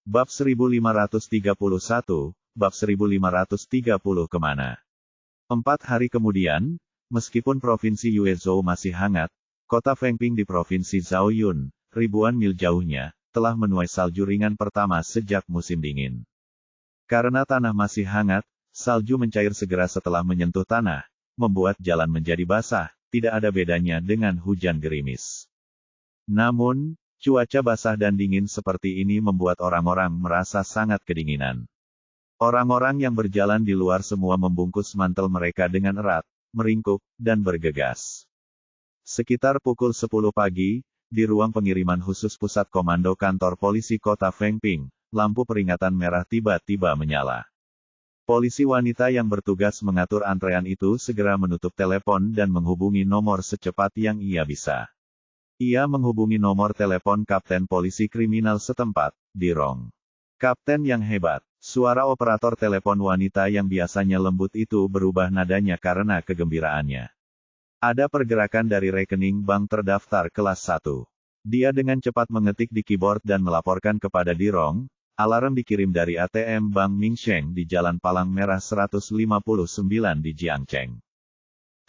Bab 1531, Bab 1530 kemana? 4 hari kemudian, meskipun provinsi Yuzhou masih hangat, kota Fengping di provinsi Zhaoyun, ribuan mil jauhnya, telah menuai salju ringan pertama sejak musim dingin. Karena tanah masih hangat, salju mencair segera setelah menyentuh tanah, membuat jalan menjadi basah, tidak ada bedanya dengan hujan gerimis. Namun, cuaca basah dan dingin seperti ini membuat orang-orang merasa sangat kedinginan. Orang-orang yang berjalan di luar semua membungkus mantel mereka dengan erat, meringkuk, dan bergegas. Sekitar pukul 10 pagi, di ruang pengiriman khusus pusat komando kantor polisi kota Fengping, lampu peringatan merah tiba-tiba menyala. Polisi wanita yang bertugas mengatur antrean itu segera menutup telepon dan menghubungi nomor secepat yang ia bisa. Ia menghubungi nomor telepon Kapten Polisi Kriminal setempat, Dirong. Kapten yang hebat. Suara operator telepon wanita yang biasanya lembut itu berubah nadanya karena kegembiraannya. Ada pergerakan dari rekening bank terdaftar kelas 1. Dia dengan cepat mengetik di keyboard dan melaporkan kepada Dirong. Alarm dikirim dari ATM Bank Mingsheng di Jalan Palang Merah 159 di Jiangcheng.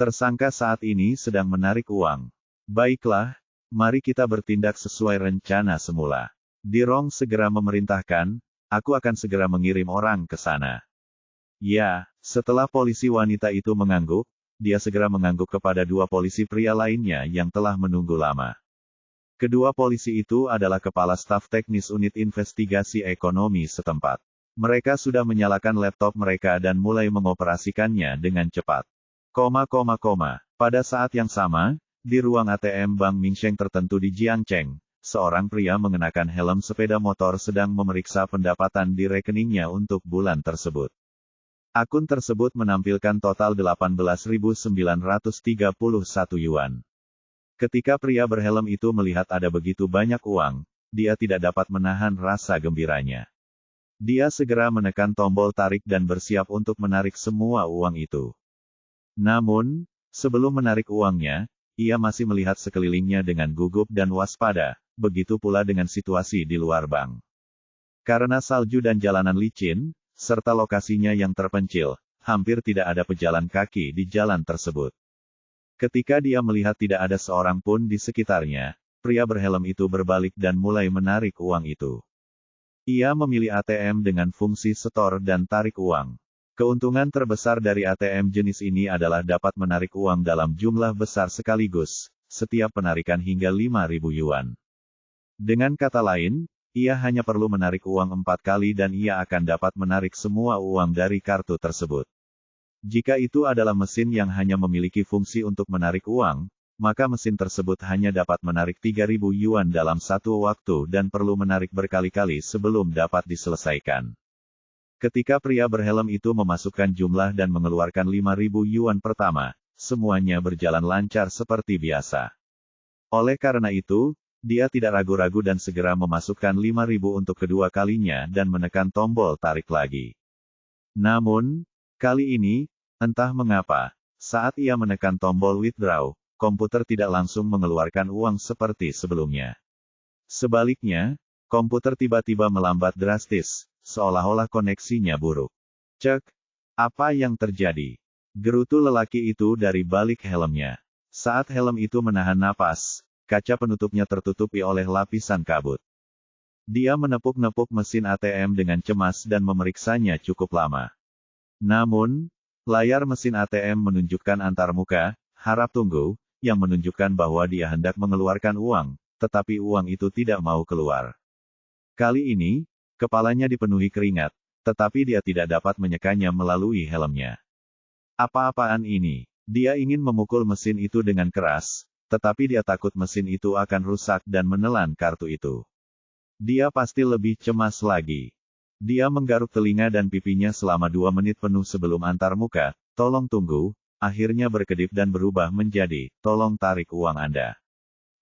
Tersangka saat ini sedang menarik uang. Baiklah. Mari kita bertindak sesuai rencana semula. Dirong segera memerintahkan, aku akan segera mengirim orang ke sana. Ya, setelah polisi wanita itu mengangguk, dia segera mengangguk kepada dua polisi pria lainnya yang telah menunggu lama. Kedua polisi itu adalah kepala staf teknis unit investigasi ekonomi setempat. Mereka sudah menyalakan laptop mereka dan mulai mengoperasikannya dengan cepat. Pada saat yang sama, di ruang ATM Bank Mingsheng tertentu di Jiangcheng, seorang pria mengenakan helm sepeda motor sedang memeriksa pendapatan di rekeningnya untuk bulan tersebut. Akun tersebut menampilkan total 18.931 yuan. Ketika pria berhelm itu melihat ada begitu banyak uang, dia tidak dapat menahan rasa gembiranya. Dia segera menekan tombol tarik dan bersiap untuk menarik semua uang itu. Namun, sebelum menarik uangnya, ia masih melihat sekelilingnya dengan gugup dan waspada, begitu pula dengan situasi di luar bank. Karena salju dan jalanan licin, serta lokasinya yang terpencil, hampir tidak ada pejalan kaki di jalan tersebut. Ketika dia melihat tidak ada seorang pun di sekitarnya, pria berhelm itu berbalik dan mulai menarik uang itu. Ia memilih ATM dengan fungsi setor dan tarik uang. Keuntungan terbesar dari ATM jenis ini adalah dapat menarik uang dalam jumlah besar sekaligus, setiap penarikan hingga 5.000 yuan. Dengan kata lain, ia hanya perlu menarik uang 4 kali dan ia akan dapat menarik semua uang dari kartu tersebut. Jika itu adalah mesin yang hanya memiliki fungsi untuk menarik uang, maka mesin tersebut hanya dapat menarik 3.000 yuan dalam satu waktu dan perlu menarik berkali-kali sebelum dapat diselesaikan. Ketika pria berhelm itu memasukkan jumlah dan mengeluarkan 5.000 yuan pertama, semuanya berjalan lancar seperti biasa. Oleh karena itu, dia tidak ragu-ragu dan segera memasukkan 5.000 untuk kedua kalinya dan menekan tombol tarik lagi. Namun, kali ini, entah mengapa, saat ia menekan tombol withdraw, komputer tidak langsung mengeluarkan uang seperti sebelumnya. Sebaliknya, komputer tiba-tiba melambat drastis, seolah-olah koneksinya buruk. Cek, apa yang terjadi? Gerutu lelaki itu dari balik helmnya. Saat helm itu menahan napas, kaca penutupnya tertutupi oleh lapisan kabut. Dia menepuk-nepuk mesin ATM dengan cemas dan memeriksanya cukup lama. Namun, layar mesin ATM menunjukkan antarmuka, harap tunggu, yang menunjukkan bahwa dia hendak mengeluarkan uang, tetapi uang itu tidak mau keluar. Kali ini, kepalanya dipenuhi keringat, tetapi dia tidak dapat menyekanya melalui helmnya. Apa-apaan ini? Dia ingin memukul mesin itu dengan keras, tetapi dia takut mesin itu akan rusak dan menelan kartu itu. Dia pasti lebih cemas lagi. Dia menggaruk telinga dan pipinya selama 2 menit penuh sebelum antarmuka, tolong tunggu, akhirnya berkedip dan berubah menjadi, tolong tarik uang Anda.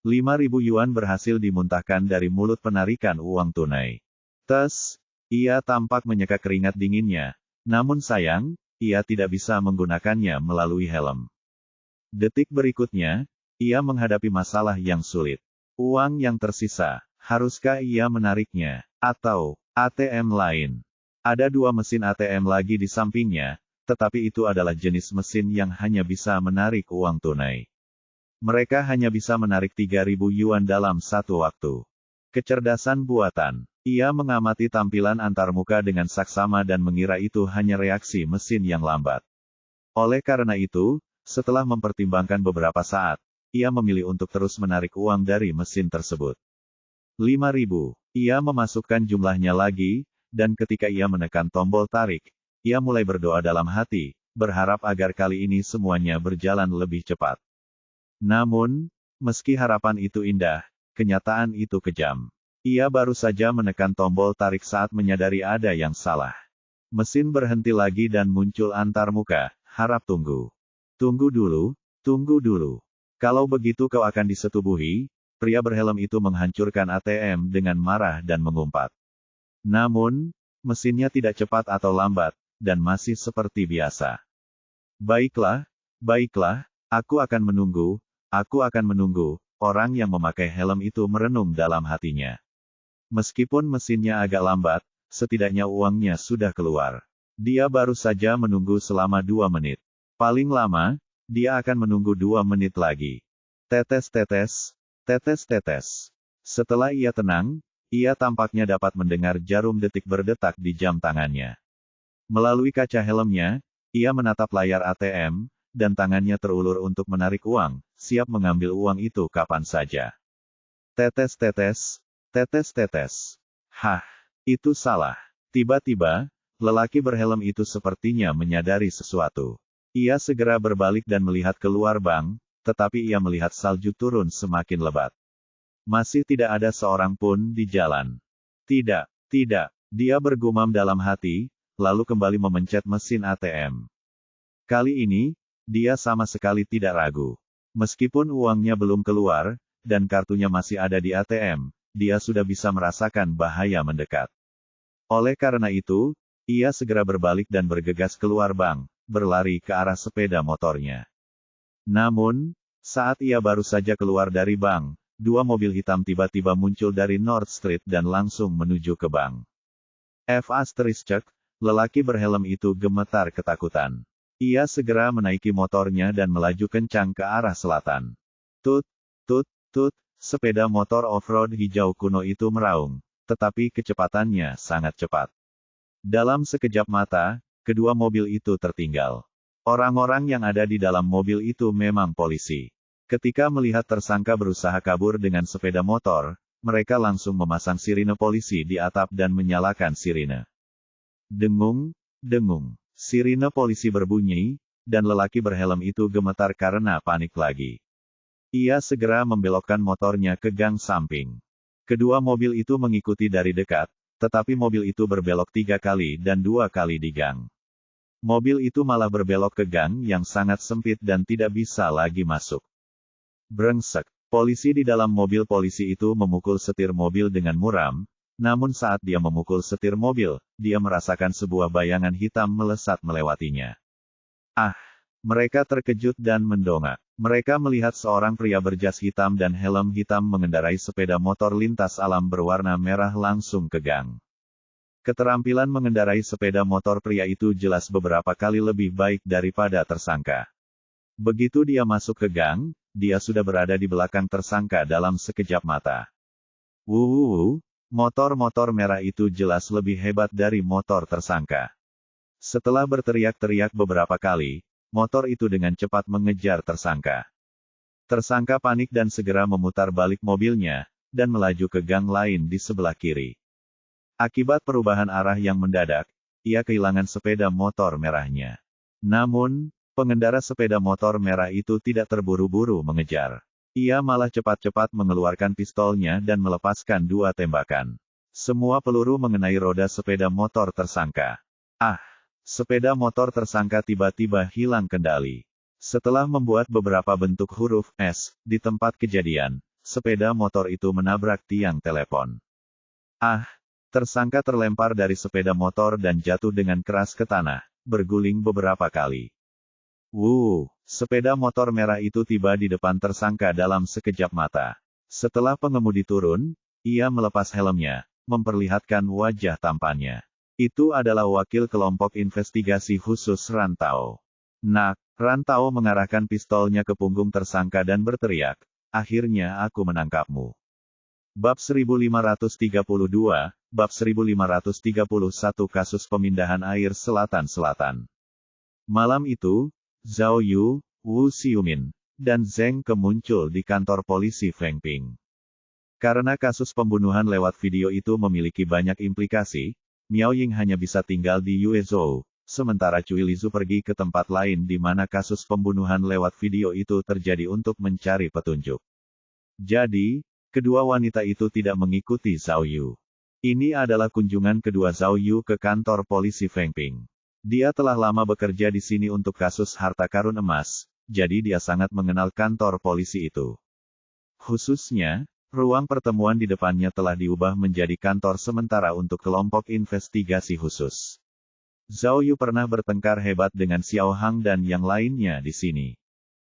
5.000 yuan berhasil dimuntahkan dari mulut penarikan uang tunai. Tes, ia tampak menyeka keringat dinginnya, namun sayang, ia tidak bisa menggunakannya melalui helm. Detik berikutnya, ia menghadapi masalah yang sulit. Uang yang tersisa, haruskah ia menariknya? Atau, ATM lain. Ada 2 mesin ATM lagi di sampingnya, tetapi itu adalah jenis mesin yang hanya bisa menarik uang tunai. Mereka hanya bisa menarik 3.000 yuan dalam satu waktu. Kecerdasan buatan. Ia mengamati tampilan antarmuka dengan saksama dan mengira itu hanya reaksi mesin yang lambat. Oleh karena itu, setelah mempertimbangkan beberapa saat, ia memilih untuk terus menarik uang dari mesin tersebut. 5.000. Ia memasukkan jumlahnya lagi, dan ketika ia menekan tombol tarik, ia mulai berdoa dalam hati, berharap agar kali ini semuanya berjalan lebih cepat. Namun, meski harapan itu indah, kenyataan itu kejam. Ia baru saja menekan tombol tarik saat menyadari ada yang salah. Mesin berhenti lagi dan muncul antarmuka, harap tunggu. Tunggu dulu. Kalau begitu kau akan disetubuhi. Pria berhelm itu menghancurkan ATM dengan marah dan mengumpat. Namun, mesinnya tidak cepat atau lambat, dan masih seperti biasa. Baiklah, aku akan menunggu, orang yang memakai helm itu merenung dalam hatinya. Meskipun mesinnya agak lambat, setidaknya uangnya sudah keluar. Dia baru saja menunggu selama 2 menit. Paling lama, dia akan menunggu 2 menit lagi. Tetes. Setelah ia tenang, ia tampaknya dapat mendengar jarum detik berdetak di jam tangannya. Melalui kaca helmnya, ia menatap layar ATM, dan tangannya terulur untuk menarik uang, siap mengambil uang itu kapan saja. Tetes. Hah, itu salah. Tiba-tiba, lelaki berhelm itu sepertinya menyadari sesuatu. Ia segera berbalik dan melihat keluar bank, tetapi ia melihat salju turun semakin lebat. Masih tidak ada seorang pun di jalan. Tidak. Dia bergumam dalam hati, lalu kembali memencet mesin ATM. Kali ini, dia sama sekali tidak ragu. Meskipun uangnya belum keluar, dan kartunya masih ada di ATM, dia sudah bisa merasakan bahaya mendekat. Oleh karena itu, ia segera berbalik dan bergegas keluar bank, berlari ke arah sepeda motornya. Namun, saat ia baru saja keluar dari bank, 2 mobil hitam tiba-tiba muncul dari North Street dan langsung menuju ke bank. Lelaki berhelm itu gemetar ketakutan. Ia segera menaiki motornya dan melaju kencang ke arah selatan. Tut, sepeda motor off-road hijau kuno itu meraung, tetapi kecepatannya sangat cepat. Dalam sekejap mata, kedua mobil itu tertinggal. Orang-orang yang ada di dalam mobil itu memang polisi. Ketika melihat tersangka berusaha kabur dengan sepeda motor, mereka langsung memasang sirine polisi di atap dan menyalakan sirine. Dengung, sirine polisi berbunyi, dan lelaki berhelm itu gemetar karena panik lagi. Ia segera membelokkan motornya ke gang samping. Kedua mobil itu mengikuti dari dekat, tetapi mobil itu berbelok 3 kali dan 2 kali di gang. Mobil itu malah berbelok ke gang yang sangat sempit dan tidak bisa lagi masuk. Brengsek. Polisi di dalam mobil polisi itu memukul setir mobil dengan muram, namun saat dia memukul setir mobil, dia merasakan sebuah bayangan hitam melesat melewatinya. Mereka terkejut dan mendongak. Mereka melihat seorang pria berjas hitam dan helm hitam mengendarai sepeda motor lintas alam berwarna merah langsung ke gang. Keterampilan mengendarai sepeda motor pria itu jelas beberapa kali lebih baik daripada tersangka. Begitu dia masuk ke gang, dia sudah berada di belakang tersangka dalam sekejap mata. Motor-motor merah itu jelas lebih hebat dari motor tersangka. Setelah berteriak-teriak beberapa kali, motor itu dengan cepat mengejar tersangka. Tersangka panik dan segera memutar balik mobilnya, dan melaju ke gang lain di sebelah kiri. Akibat perubahan arah yang mendadak, ia kehilangan sepeda motor merahnya. Namun, pengendara sepeda motor merah itu tidak terburu-buru mengejar. Ia malah cepat-cepat mengeluarkan pistolnya dan melepaskan 2 tembakan. Semua peluru mengenai roda sepeda motor tersangka. Sepeda motor tersangka tiba-tiba hilang kendali. Setelah membuat beberapa bentuk huruf S di tempat kejadian, sepeda motor itu menabrak tiang telepon. Tersangka terlempar dari sepeda motor dan jatuh dengan keras ke tanah, berguling beberapa kali. Sepeda motor merah itu tiba di depan tersangka dalam sekejap mata. Setelah pengemudi turun, ia melepas helmnya, memperlihatkan wajah tampannya. Itu adalah wakil kelompok investigasi khusus Rantau. Nak, Rantau mengarahkan pistolnya ke punggung tersangka dan berteriak, "Akhirnya aku menangkapmu." Bab 1532, Bab 1531 Kasus Pemindahan Air Selatan-Selatan. Malam itu, Zhao Yu, Wu Xiumin, dan Zheng Ke muncul di kantor polisi Fengping. Karena kasus pembunuhan lewat video itu memiliki banyak implikasi, Miao Ying hanya bisa tinggal di Yuezhou, sementara Cui Lizu pergi ke tempat lain di mana kasus pembunuhan lewat video itu terjadi untuk mencari petunjuk. Jadi, kedua wanita itu tidak mengikuti Zhao Yu. Ini adalah kunjungan kedua Zhao Yu ke kantor polisi Fengping. Dia telah lama bekerja di sini untuk kasus harta karun emas, jadi dia sangat mengenal kantor polisi itu. Khususnya, ruang pertemuan di depannya telah diubah menjadi kantor sementara untuk kelompok investigasi khusus. Zhao Yu pernah bertengkar hebat dengan Xiao Hang dan yang lainnya di sini.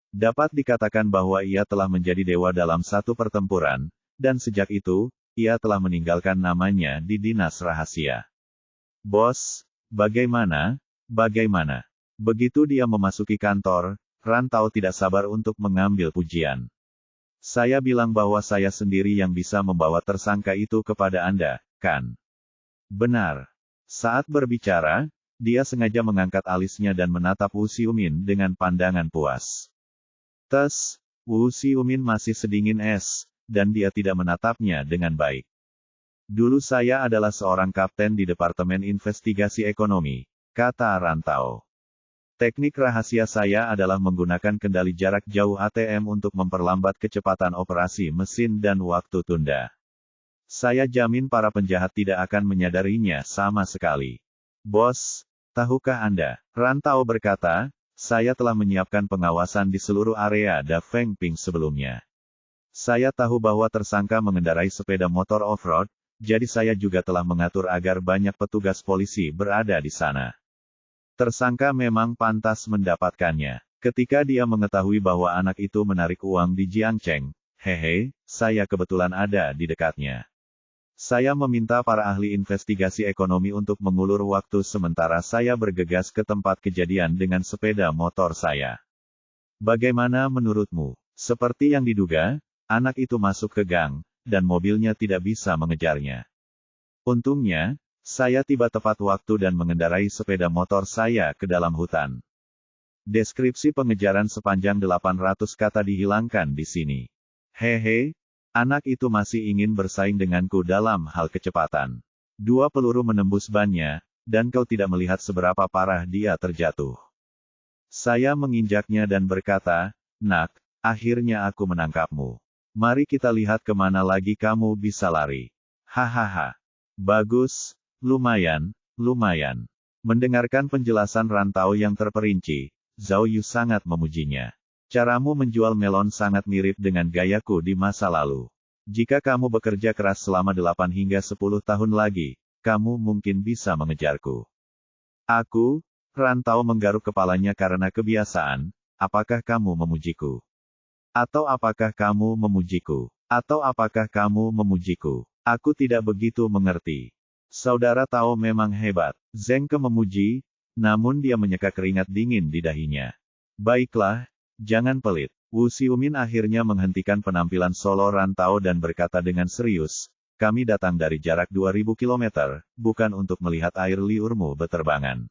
Dapat dikatakan bahwa ia telah menjadi dewa dalam satu pertempuran, dan sejak itu, ia telah meninggalkan namanya di dinas rahasia. "Bos, bagaimana? Bagaimana?" Begitu dia memasuki kantor, Rantau tidak sabar untuk mengambil pujian. "Saya bilang bahwa saya sendiri yang bisa membawa tersangka itu kepada Anda, kan?" "Benar." Saat berbicara, dia sengaja mengangkat alisnya dan menatap Wu Xiumin dengan pandangan puas. Wu Xiumin masih sedingin es, dan dia tidak menatapnya dengan baik. "Dulu saya adalah seorang kapten di Departemen Investigasi Ekonomi," kata Rantau. "Teknik rahasia saya adalah menggunakan kendali jarak jauh ATM untuk memperlambat kecepatan operasi mesin dan waktu tunda. Saya jamin para penjahat tidak akan menyadarinya sama sekali." "Bos, tahukah Anda?" Rantau berkata, "Saya telah menyiapkan pengawasan di seluruh area Da Fengping sebelumnya. Saya tahu bahwa tersangka mengendarai sepeda motor off-road, jadi saya juga telah mengatur agar banyak petugas polisi berada di sana. Tersangka memang pantas mendapatkannya. Ketika dia mengetahui bahwa anak itu menarik uang di Jiangcheng, saya kebetulan ada di dekatnya. Saya meminta para ahli investigasi ekonomi untuk mengulur waktu sementara saya bergegas ke tempat kejadian dengan sepeda motor saya. Bagaimana menurutmu?" Seperti yang diduga, anak itu masuk ke gang, dan mobilnya tidak bisa mengejarnya. Untungnya, saya tiba tepat waktu dan mengendarai sepeda motor saya ke dalam hutan. Deskripsi pengejaran sepanjang 800 kata dihilangkan di sini. Anak itu masih ingin bersaing denganku dalam hal kecepatan. 2 peluru menembus bannya, dan kau tidak melihat seberapa parah dia terjatuh. Saya menginjaknya dan berkata, "Nak, akhirnya aku menangkapmu. Mari kita lihat kemana lagi kamu bisa lari." Hahaha. "Bagus, lumayan, lumayan." Mendengarkan penjelasan Rantau yang terperinci, Zhao Yu sangat memujinya. "Caramu menjual melon sangat mirip dengan gayaku di masa lalu. Jika kamu bekerja keras selama 8 hingga 10 tahun lagi, kamu mungkin bisa mengejarku." "Aku?" Rantau menggaruk kepalanya karena kebiasaan. "Apakah kamu memujiku? Atau apakah kamu memujiku? Atau apakah kamu memujiku? Aku tidak begitu mengerti." "Saudara Tao memang hebat." Zheng Ke memuji, namun dia menyeka keringat dingin di dahinya. "Baiklah, jangan pelit." Wu Xiumin akhirnya menghentikan penampilan solo Rantau dan berkata dengan serius, "Kami datang dari jarak 2000 km, bukan untuk melihat air liurmu beterbangan.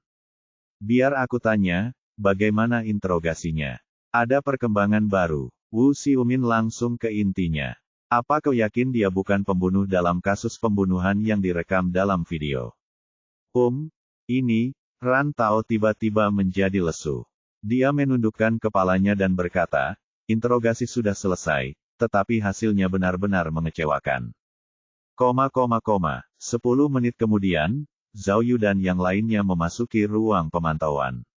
Biar aku tanya, bagaimana interogasinya? Ada perkembangan baru?" Wu Xiumin langsung ke intinya. "Apa kau yakin dia bukan pembunuh dalam kasus pembunuhan yang direkam dalam video?" Ini, Rantau tiba-tiba menjadi lesu. Dia menundukkan kepalanya dan berkata, "Interogasi sudah selesai, tetapi hasilnya benar-benar mengecewakan." 10 menit kemudian, Zhao Yu dan yang lainnya memasuki ruang pemantauan.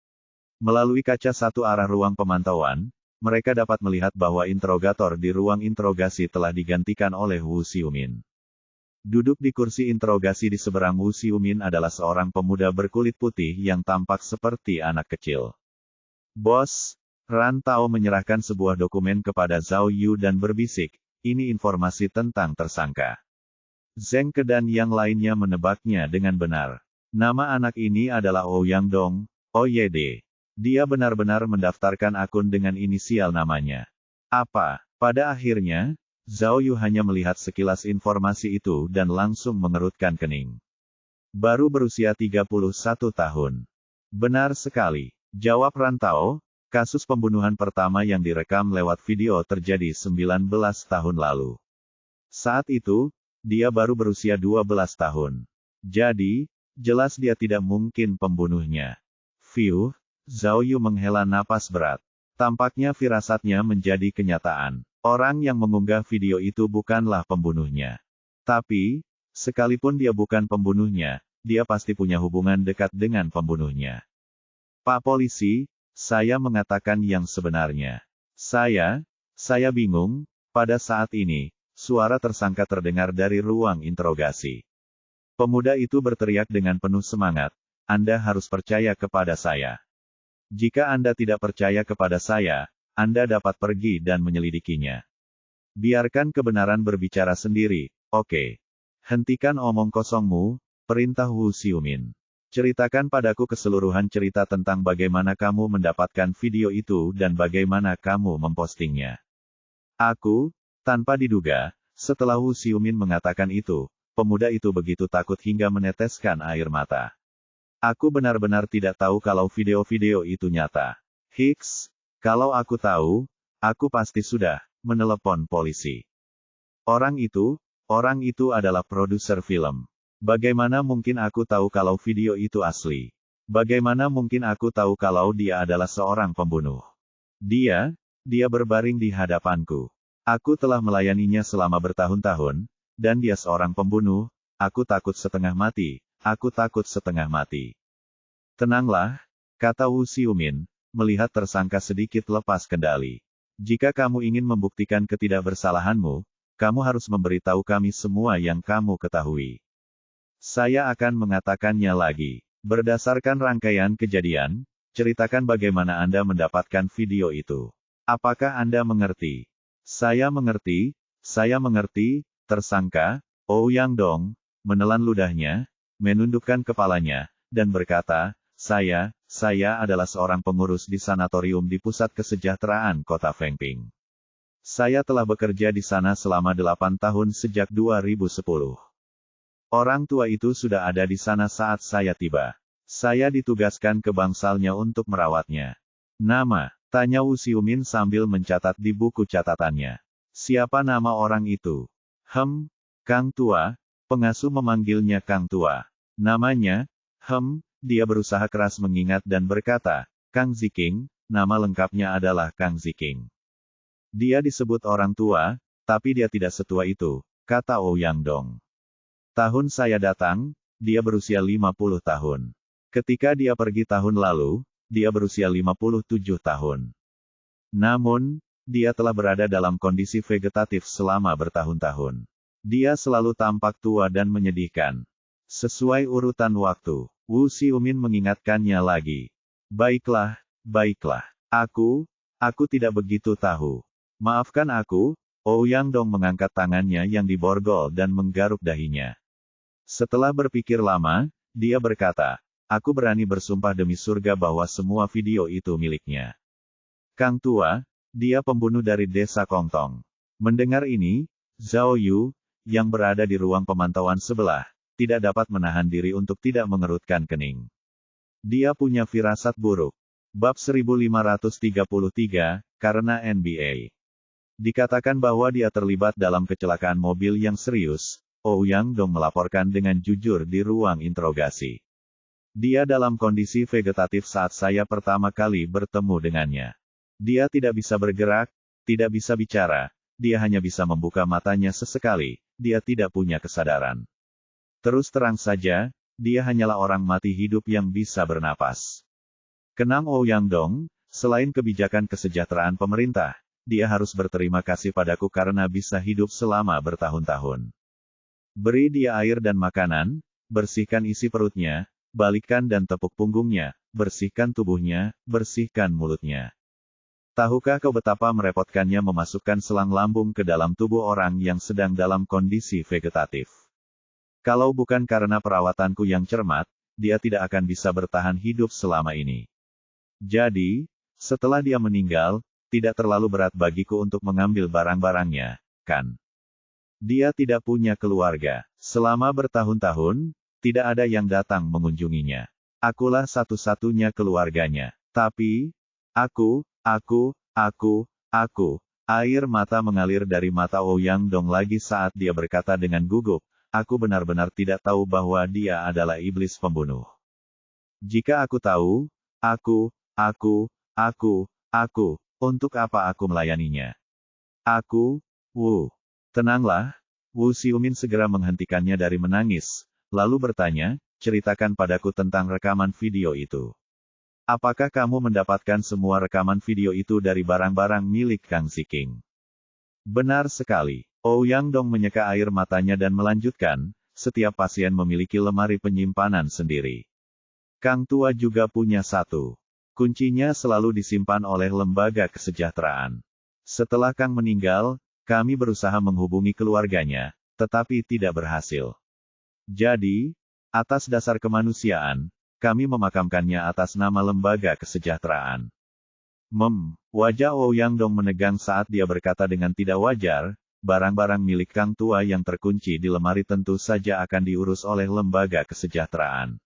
Melalui kaca satu arah ruang pemantauan, mereka dapat melihat bahwa interogator di ruang interogasi telah digantikan oleh Wu Xiumin. Duduk di kursi interogasi di seberang Wu Xiumin adalah seorang pemuda berkulit putih yang tampak seperti anak kecil. "Bos," Rantau menyerahkan sebuah dokumen kepada Zhao Yu dan berbisik, "Ini informasi tentang tersangka." Zheng Ke dan yang lainnya menebaknya dengan benar. Nama anak ini adalah Ouyang Dong, OYD. Dia benar-benar mendaftarkan akun dengan inisial namanya. Apa? Pada akhirnya, Zhao Yu hanya melihat sekilas informasi itu dan langsung mengerutkan kening. Baru berusia 31 tahun. Benar sekali. Jawab Rantau, kasus pembunuhan pertama yang direkam lewat video terjadi 19 tahun lalu. Saat itu, dia baru berusia 12 tahun. Jadi, jelas dia tidak mungkin pembunuhnya. Fiuh, Zhao Yu menghela napas berat. Tampaknya firasatnya menjadi kenyataan. Orang yang mengunggah video itu bukanlah pembunuhnya. Tapi, sekalipun dia bukan pembunuhnya, dia pasti punya hubungan dekat dengan pembunuhnya. Pak Polisi, saya mengatakan yang sebenarnya. Saya bingung. Pada saat ini, suara tersangka terdengar dari ruang interogasi. Pemuda itu berteriak dengan penuh semangat, Anda harus percaya kepada saya. Jika Anda tidak percaya kepada saya, Anda dapat pergi dan menyelidikinya. Biarkan kebenaran berbicara sendiri, oke. Hentikan omong kosongmu, perintah Wu Xiumin. Ceritakan padaku keseluruhan cerita tentang bagaimana kamu mendapatkan video itu dan bagaimana kamu mempostingnya. Aku, tanpa diduga, setelah Wu Xiumin mengatakan itu, pemuda itu begitu takut hingga meneteskan air mata. Aku benar-benar tidak tahu kalau video-video itu nyata. Hiks, kalau aku tahu, aku pasti sudah menelepon polisi. Orang itu adalah produser film. Bagaimana mungkin aku tahu kalau video itu asli? Bagaimana mungkin aku tahu kalau dia adalah seorang pembunuh? Dia berbaring di hadapanku. Aku telah melayaninya selama bertahun-tahun, dan dia seorang pembunuh. Aku takut setengah mati. Tenanglah, kata Wu Xiumin, melihat tersangka sedikit lepas kendali. Jika kamu ingin membuktikan ketidakbersalahanmu, kamu harus memberitahu kami semua yang kamu ketahui. Saya akan mengatakannya lagi. Berdasarkan rangkaian kejadian, ceritakan bagaimana Anda mendapatkan video itu. Apakah Anda mengerti? Saya mengerti, tersangka, Ouyang Dong, menelan ludahnya, menundukkan kepalanya, dan berkata, saya adalah seorang pengurus di sanatorium di Pusat Kesejahteraan Kota Fengping. Saya telah bekerja di sana selama 8 tahun sejak 2010. Orang tua itu sudah ada di sana saat saya tiba. Saya ditugaskan ke bangsalnya untuk merawatnya. Nama, tanya Wu Xiumin sambil mencatat di buku catatannya. Siapa nama orang itu? Kang Tua, pengasuh memanggilnya Kang Tua. Namanya, dia berusaha keras mengingat dan berkata, Kang Ziking, nama lengkapnya adalah Kang Ziking. Dia disebut orang tua, tapi dia tidak setua itu, kata Ouyang Dong. Tahun saya datang, dia berusia 50 tahun. Ketika dia pergi tahun lalu, dia berusia 57 tahun. Namun, dia telah berada dalam kondisi vegetatif selama bertahun-tahun. Dia selalu tampak tua dan menyedihkan. Sesuai urutan waktu, Wu Xiumin mengingatkannya lagi. Baiklah. Aku tidak begitu tahu. Maafkan aku, Ouyang Dong mengangkat tangannya yang diborgol dan menggaruk dahinya. Setelah berpikir lama, dia berkata, aku berani bersumpah demi surga bahwa semua video itu miliknya. Kang Tua, dia pembunuh dari desa Kongtong. Mendengar ini, Zhao Yu, yang berada di ruang pemantauan sebelah, tidak dapat menahan diri untuk tidak mengerutkan kening. Dia punya firasat buruk. Bab 1533, karena NBA. Dikatakan bahwa dia terlibat dalam kecelakaan mobil yang serius, Ouyang Dong melaporkan dengan jujur di ruang interogasi. Dia dalam kondisi vegetatif saat saya pertama kali bertemu dengannya. Dia tidak bisa bergerak, tidak bisa bicara, dia hanya bisa membuka matanya sesekali, dia tidak punya kesadaran. Terus terang saja, dia hanyalah orang mati hidup yang bisa bernapas. Kenang Ouyang Dong, selain kebijakan kesejahteraan pemerintah, dia harus berterima kasih padaku karena bisa hidup selama bertahun-tahun. Beri dia air dan makanan, bersihkan isi perutnya, balikkan dan tepuk punggungnya, bersihkan tubuhnya, bersihkan mulutnya. Tahukah kau betapa merepotkannya memasukkan selang lambung ke dalam tubuh orang yang sedang dalam kondisi vegetatif? Kalau bukan karena perawatanku yang cermat, dia tidak akan bisa bertahan hidup selama ini. Jadi, setelah dia meninggal, tidak terlalu berat bagiku untuk mengambil barang-barangnya, kan? Dia tidak punya keluarga. Selama bertahun-tahun, tidak ada yang datang mengunjunginya. Akulah satu-satunya keluarganya. Tapi, aku, air mata mengalir dari mata Ouyang Dong lagi saat dia berkata dengan gugup, aku benar-benar tidak tahu bahwa dia adalah iblis pembunuh. Jika aku tahu, untuk apa aku melayaninya? Tenanglah, Wu Xiumin segera menghentikannya dari menangis, lalu bertanya, ceritakan padaku tentang rekaman video itu. Apakah kamu mendapatkan semua rekaman video itu dari barang-barang milik Kang Ziking? Benar sekali. Ouyang Dong menyeka air matanya dan melanjutkan, setiap pasien memiliki lemari penyimpanan sendiri. Kang Tua juga punya satu. Kuncinya selalu disimpan oleh lembaga kesejahteraan. Setelah Kang meninggal, kami berusaha menghubungi keluarganya, tetapi tidak berhasil. Jadi, atas dasar kemanusiaan, kami memakamkannya atas nama lembaga kesejahteraan. Wajah Ouyang Dong menegang saat dia berkata dengan tidak wajar, barang-barang milik Kang Tua yang terkunci di lemari tentu saja akan diurus oleh lembaga kesejahteraan.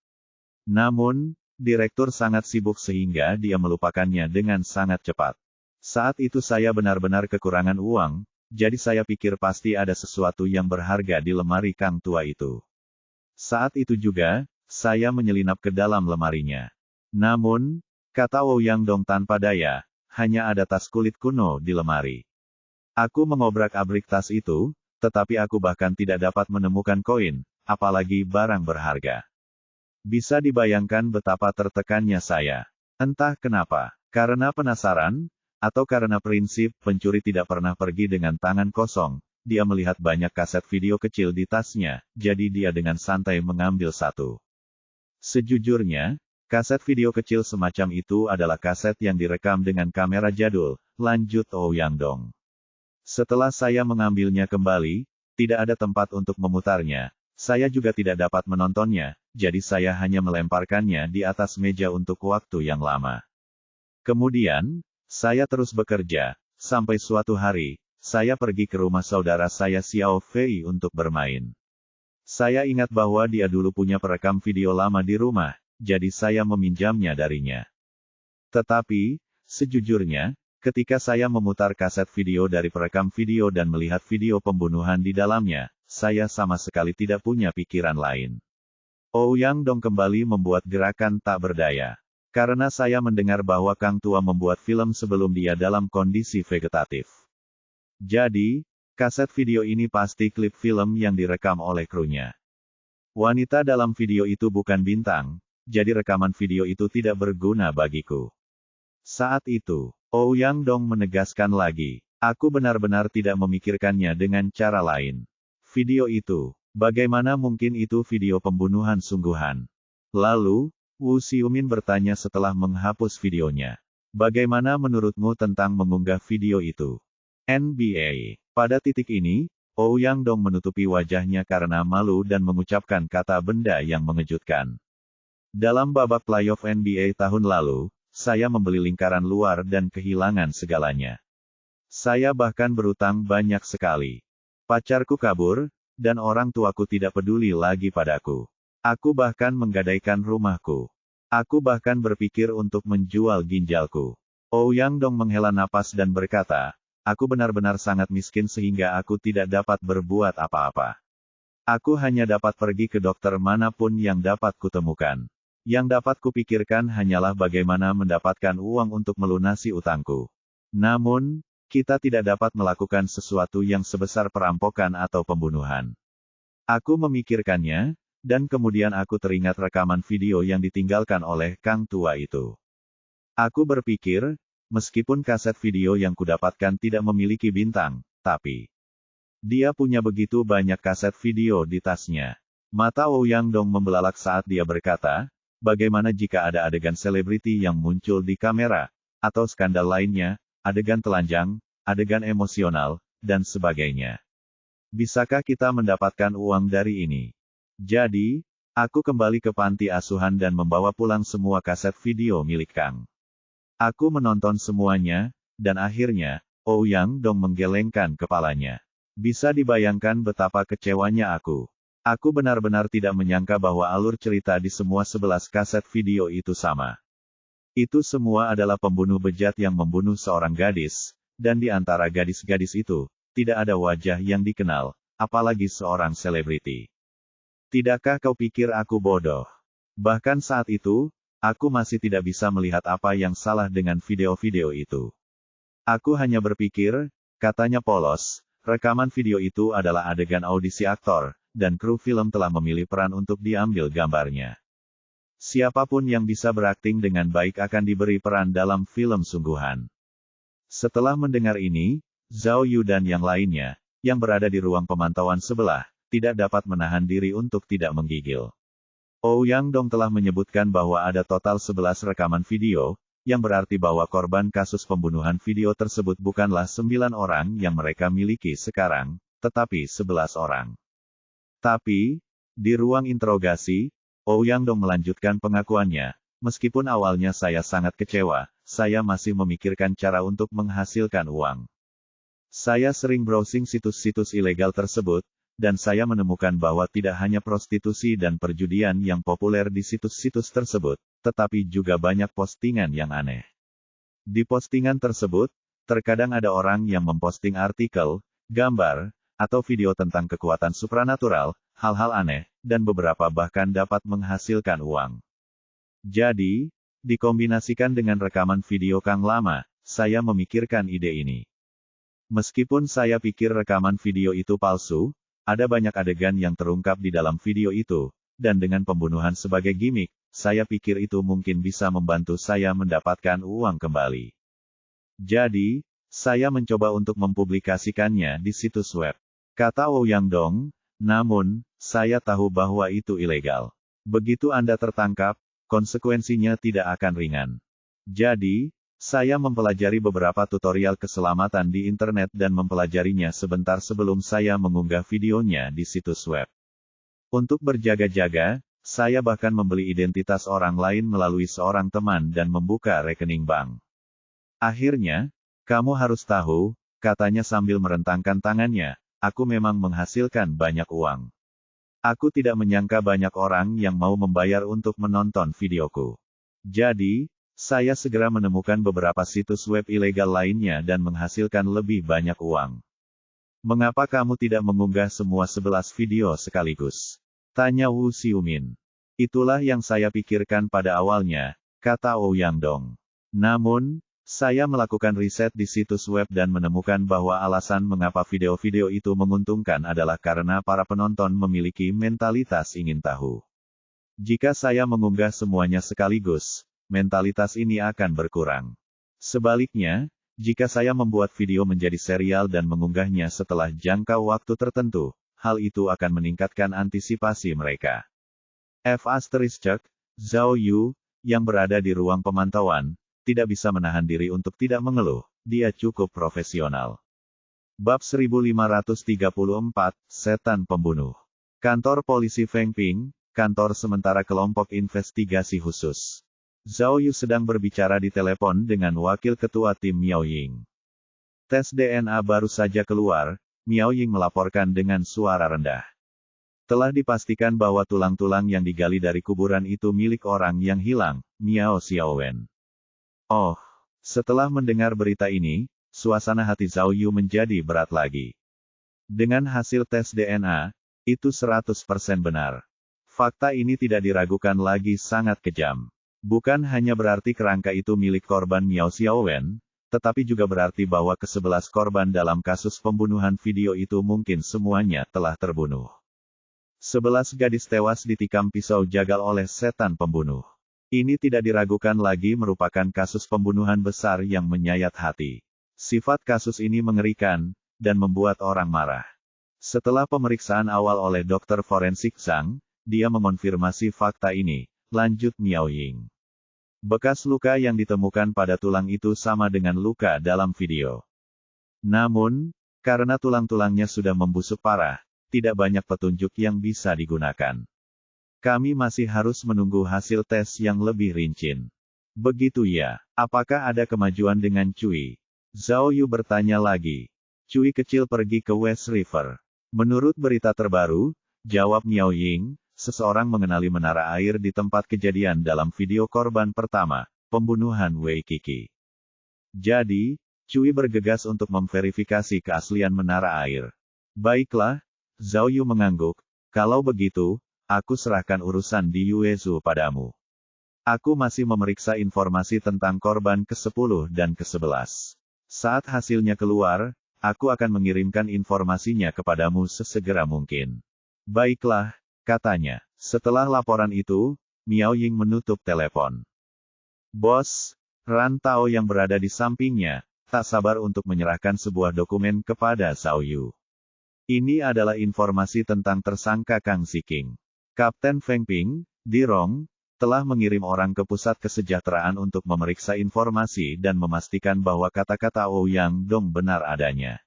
Namun, direktur sangat sibuk sehingga dia melupakannya dengan sangat cepat. Saat itu saya benar-benar kekurangan uang, jadi saya pikir pasti ada sesuatu yang berharga di lemari Kang Tua itu. Saat itu juga, saya menyelinap ke dalam lemarinya. Namun, kata Ouyang Dong tanpa daya, hanya ada tas kulit kuno di lemari. Aku mengobrak-abrik tas itu, tetapi aku bahkan tidak dapat menemukan koin, apalagi barang berharga. Bisa dibayangkan betapa tertekannya saya. Entah kenapa, karena penasaran, atau karena prinsip pencuri tidak pernah pergi dengan tangan kosong, dia melihat banyak kaset video kecil di tasnya, jadi dia dengan santai mengambil satu. Sejujurnya, kaset video kecil semacam itu adalah kaset yang direkam dengan kamera jadul, lanjut Ouyang Dong. Setelah saya mengambilnya kembali, tidak ada tempat untuk memutarnya. Saya juga tidak dapat menontonnya, jadi saya hanya melemparkannya di atas meja untuk waktu yang lama. Kemudian, saya terus bekerja, sampai suatu hari, saya pergi ke rumah saudara saya Xiao Fei untuk bermain. Saya ingat bahwa dia dulu punya perekam video lama di rumah, jadi saya meminjamnya darinya. Tetapi, sejujurnya, ketika saya memutar kaset video dari perekam video dan melihat video pembunuhan di dalamnya, saya sama sekali tidak punya pikiran lain. Ouyang Dong kembali membuat gerakan tak berdaya. Karena saya mendengar bahwa Kang Tua membuat film sebelum dia dalam kondisi vegetatif. Jadi, kaset video ini pasti klip film yang direkam oleh krunya. Wanita dalam video itu bukan bintang, jadi rekaman video itu tidak berguna bagiku. Saat itu, Ouyang Dong menegaskan lagi, aku benar-benar tidak memikirkannya dengan cara lain. Video itu, bagaimana mungkin itu video pembunuhan sungguhan? Lalu, Wu Xiumin bertanya setelah menghapus videonya. Bagaimana menurutmu tentang mengunggah video itu? NBA. Pada titik ini, Ouyang Dong menutupi wajahnya karena malu dan mengucapkan kata benda yang mengejutkan. Dalam babak playoff NBA tahun lalu, saya membeli lingkaran luar dan kehilangan segalanya. Saya bahkan berutang banyak sekali. Pacarku kabur, dan orang tuaku tidak peduli lagi padaku. Aku bahkan menggadaikan rumahku. Aku bahkan berpikir untuk menjual ginjalku. Ouyang Dong menghela napas dan berkata, aku benar-benar sangat miskin sehingga aku tidak dapat berbuat apa-apa. Aku hanya dapat pergi ke dokter manapun yang dapat kutemukan. Yang dapat kupikirkan hanyalah bagaimana mendapatkan uang untuk melunasi utangku. Namun, kita tidak dapat melakukan sesuatu yang sebesar perampokan atau pembunuhan. Aku memikirkannya, dan kemudian aku teringat rekaman video yang ditinggalkan oleh Kang Tua itu. Aku berpikir, meskipun kaset video yang kudapatkan tidak memiliki bintang, tapi dia punya begitu banyak kaset video di tasnya. Mata Ouyang Dong membelalak saat dia berkata, bagaimana jika ada adegan selebriti yang muncul di kamera, atau skandal lainnya, adegan telanjang, adegan emosional, dan sebagainya. Bisakah kita mendapatkan uang dari ini? Jadi, aku kembali ke panti asuhan dan membawa pulang semua kaset video milik Kang. Aku menonton semuanya, dan akhirnya, Ouyang Dong menggelengkan kepalanya. Bisa dibayangkan betapa kecewanya aku. Aku benar-benar tidak menyangka bahwa alur cerita di semua 11 kaset video itu sama. Itu semua adalah pembunuh bejat yang membunuh seorang gadis, dan di antara gadis-gadis itu, tidak ada wajah yang dikenal, apalagi seorang selebriti. Tidakkah kau pikir aku bodoh? Bahkan saat itu, aku masih tidak bisa melihat apa yang salah dengan video-video itu. Aku hanya berpikir, katanya polos, rekaman video itu adalah adegan audisi aktor, dan kru film telah memilih peran untuk diambil gambarnya. Siapapun yang bisa berakting dengan baik akan diberi peran dalam film sungguhan. Setelah mendengar ini, Zhao Yu dan yang lainnya, yang berada di ruang pemantauan sebelah, tidak dapat menahan diri untuk tidak menggigil. Ouyang Dong telah menyebutkan bahwa ada total 11 rekaman video, yang berarti bahwa korban kasus pembunuhan video tersebut bukanlah 9 orang yang mereka miliki sekarang, tetapi 11 orang. Tapi, di ruang interogasi, Ouyang Dong melanjutkan pengakuannya, meskipun awalnya saya sangat kecewa, saya masih memikirkan cara untuk menghasilkan uang. Saya sering browsing situs-situs ilegal tersebut, dan saya menemukan bahwa tidak hanya prostitusi dan perjudian yang populer di situs-situs tersebut, tetapi juga banyak postingan yang aneh. Di postingan tersebut, terkadang ada orang yang memposting artikel, gambar, atau video tentang kekuatan supranatural, hal-hal aneh, dan beberapa bahkan dapat menghasilkan uang. Jadi, dikombinasikan dengan rekaman video Kang lama, saya memikirkan ide ini. Meskipun saya pikir rekaman video itu palsu, ada banyak adegan yang terungkap di dalam video itu, dan dengan pembunuhan sebagai gimmick, saya pikir itu mungkin bisa membantu saya mendapatkan uang kembali. Jadi, saya mencoba untuk mempublikasikannya di situs web. Kata Ouyang Dong, namun, saya tahu bahwa itu ilegal. Begitu Anda tertangkap, konsekuensinya tidak akan ringan. Jadi, saya mempelajari beberapa tutorial keselamatan di internet dan mempelajarinya sebentar sebelum saya mengunggah videonya di situs web. Untuk berjaga-jaga, saya bahkan membeli identitas orang lain melalui seorang teman dan membuka rekening bank. Akhirnya, kamu harus tahu, katanya sambil merentangkan tangannya, aku memang menghasilkan banyak uang. Aku tidak menyangka banyak orang yang mau membayar untuk menonton videoku. Jadi, saya segera menemukan beberapa situs web ilegal lainnya dan menghasilkan lebih banyak uang. Mengapa kamu tidak mengunggah semua 11 video sekaligus? Tanya Wu Xiumin. Itulah yang saya pikirkan pada awalnya, kata Ouyang Dong. Namun, saya melakukan riset di situs web dan menemukan bahwa alasan mengapa video-video itu menguntungkan adalah karena para penonton memiliki mentalitas ingin tahu. Jika saya mengunggah semuanya sekaligus, mentalitas ini akan berkurang. Sebaliknya, jika saya membuat video menjadi serial dan mengunggahnya setelah jangka waktu tertentu, hal itu akan meningkatkan antisipasi mereka. Zhao Yu, yang berada di ruang pemantauan, tidak bisa menahan diri untuk tidak mengeluh, dia cukup profesional. Bab 1534, Setan Pembunuh. Kantor Polisi Fengping, kantor sementara kelompok investigasi khusus. Zhao Yu sedang berbicara di telepon dengan wakil ketua tim Miao Ying. Tes DNA baru saja keluar, Miao Ying melaporkan dengan suara rendah. Telah dipastikan bahwa tulang-tulang yang digali dari kuburan itu milik orang yang hilang, Miao Xiaowen. Oh, setelah mendengar berita ini, suasana hati Zhao Yu menjadi berat lagi. Dengan hasil tes DNA, itu 100% benar. Fakta ini tidak diragukan lagi sangat kejam. Bukan hanya berarti kerangka itu milik korban Miao Xiaowen, tetapi juga berarti bahwa ke-11 korban dalam kasus pembunuhan video itu mungkin semuanya telah terbunuh. 11 gadis tewas ditikam pisau jagal oleh setan pembunuh. Ini tidak diragukan lagi merupakan kasus pembunuhan besar yang menyayat hati. Sifat kasus ini mengerikan, dan membuat orang marah. Setelah pemeriksaan awal oleh dokter forensik Zhang, dia mengonfirmasi fakta ini, lanjut Miao Ying. Bekas luka yang ditemukan pada tulang itu sama dengan luka dalam video. Namun, karena tulang-tulangnya sudah membusuk parah, tidak banyak petunjuk yang bisa digunakan. Kami masih harus menunggu hasil tes yang lebih rinci. Begitu ya, apakah ada kemajuan dengan Cui? Zhao Yu bertanya lagi. Cui kecil pergi ke West River. Menurut berita terbaru, jawab Miao Ying, seseorang mengenali menara air di tempat kejadian dalam video korban pertama, pembunuhan Wei Qixi. Jadi, Cui bergegas untuk memverifikasi keaslian menara air. Baiklah, Zhao Yu mengangguk, kalau begitu, aku serahkan urusan di Yuezhu padamu. Aku masih memeriksa informasi tentang korban ke-10 dan ke-11. Saat hasilnya keluar, aku akan mengirimkan informasinya kepadamu sesegera mungkin. Baiklah, katanya. Setelah laporan itu, Miao Ying menutup telepon. Bos, Ran Tao yang berada di sampingnya, tak sabar untuk menyerahkan sebuah dokumen kepada Zhao Yu. Ini adalah informasi tentang tersangka Kang Ziking. Kapten Feng Ping, Dirong, telah mengirim orang ke pusat kesejahteraan untuk memeriksa informasi dan memastikan bahwa kata-kata Ouyang Dong benar adanya.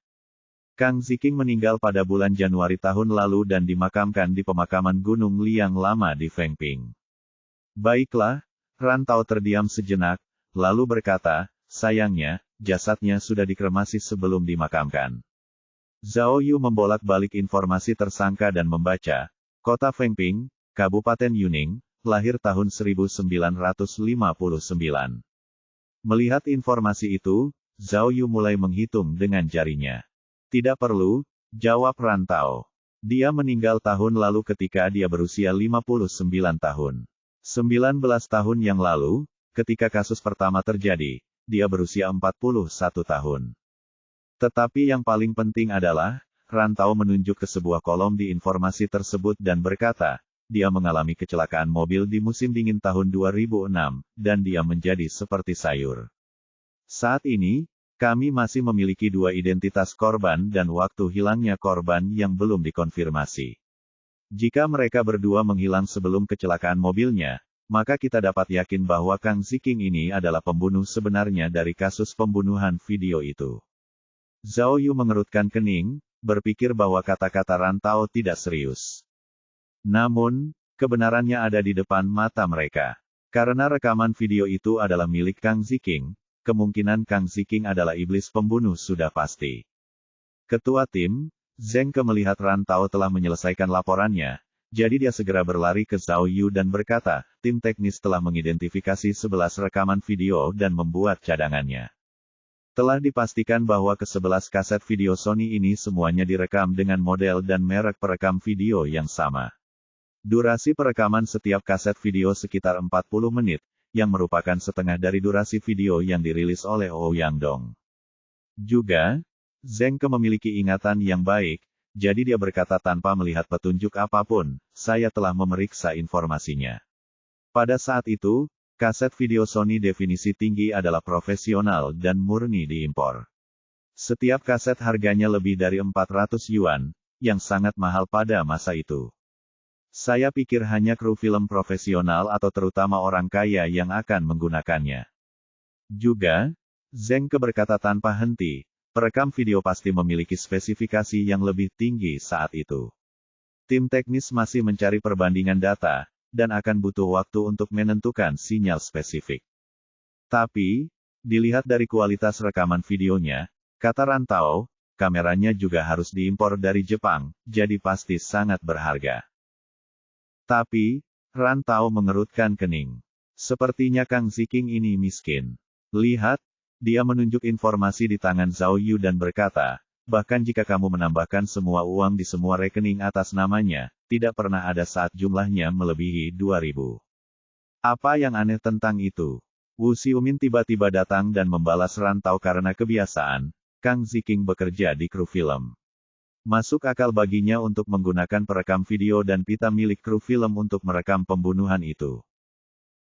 Kang Ziking meninggal pada bulan Januari tahun lalu dan dimakamkan di pemakaman Gunung Liang Lama di Feng Ping. Baiklah, Ran Tao terdiam sejenak, lalu berkata, sayangnya, jasadnya sudah dikremasi sebelum dimakamkan. Zhao Yu membolak-balik informasi tersangka dan membaca, Kota Feng Ping, Kabupaten Yuning, lahir tahun 1959. Melihat informasi itu, Zhao Yu mulai menghitung dengan jarinya. Tidak perlu, jawab Ran Tao. Dia meninggal tahun lalu ketika dia berusia 59 tahun. 19 tahun yang lalu, ketika kasus pertama terjadi, dia berusia 41 tahun. Tetapi yang paling penting adalah, Ran Tao menunjuk ke sebuah kolom di informasi tersebut dan berkata, dia mengalami kecelakaan mobil di musim dingin tahun 2006, dan dia menjadi seperti sayur. Saat ini, kami masih memiliki dua identitas korban dan waktu hilangnya korban yang belum dikonfirmasi. Jika mereka berdua menghilang sebelum kecelakaan mobilnya, maka kita dapat yakin bahwa Kang Ziking ini adalah pembunuh sebenarnya dari kasus pembunuhan video itu. Zhao Yu mengerutkan kening, berpikir bahwa kata-kata Ran Tao tidak serius. Namun, kebenarannya ada di depan mata mereka. Karena rekaman video itu adalah milik Kang Ziking, kemungkinan Kang Ziking adalah iblis pembunuh sudah pasti. Ketua tim, Zheng Ke melihat Ran Tao telah menyelesaikan laporannya, jadi dia segera berlari ke Zhao Yu dan berkata, tim teknis telah mengidentifikasi 11 rekaman video dan membuat cadangannya. Telah dipastikan bahwa ke-11 kaset video Sony ini semuanya direkam dengan model dan merek perekam video yang sama. Durasi perekaman setiap kaset video sekitar 40 menit, yang merupakan setengah dari durasi video yang dirilis oleh Ouyang Dong. Juga, Zheng Ke memiliki ingatan yang baik, jadi dia berkata tanpa melihat petunjuk apapun, saya telah memeriksa informasinya. Pada saat itu, kaset video Sony definisi tinggi adalah profesional dan murni diimpor. Setiap kaset harganya lebih dari 400 yuan, yang sangat mahal pada masa itu. Saya pikir hanya kru film profesional atau terutama orang kaya yang akan menggunakannya. Juga, Zheng Ke berkata tanpa henti, perekam video pasti memiliki spesifikasi yang lebih tinggi saat itu. Tim teknis masih mencari perbandingan data, dan akan butuh waktu untuk menentukan sinyal spesifik. Tapi, dilihat dari kualitas rekaman videonya, kata Ran Tao, kameranya juga harus diimpor dari Jepang, jadi pasti sangat berharga. Tapi, Ran Tao mengerutkan kening. Sepertinya Kang Ziking ini miskin. Lihat, dia menunjuk informasi di tangan Zhao Yu dan berkata, bahkan jika kamu menambahkan semua uang di semua rekening atas namanya, tidak pernah ada saat jumlahnya melebihi 2.000. Apa yang aneh tentang itu? Wu Xiumin tiba-tiba datang dan membalas Ran Tao karena kebiasaan, Kang Ziking bekerja di kru film. Masuk akal baginya untuk menggunakan perekam video dan pita milik kru film untuk merekam pembunuhan itu.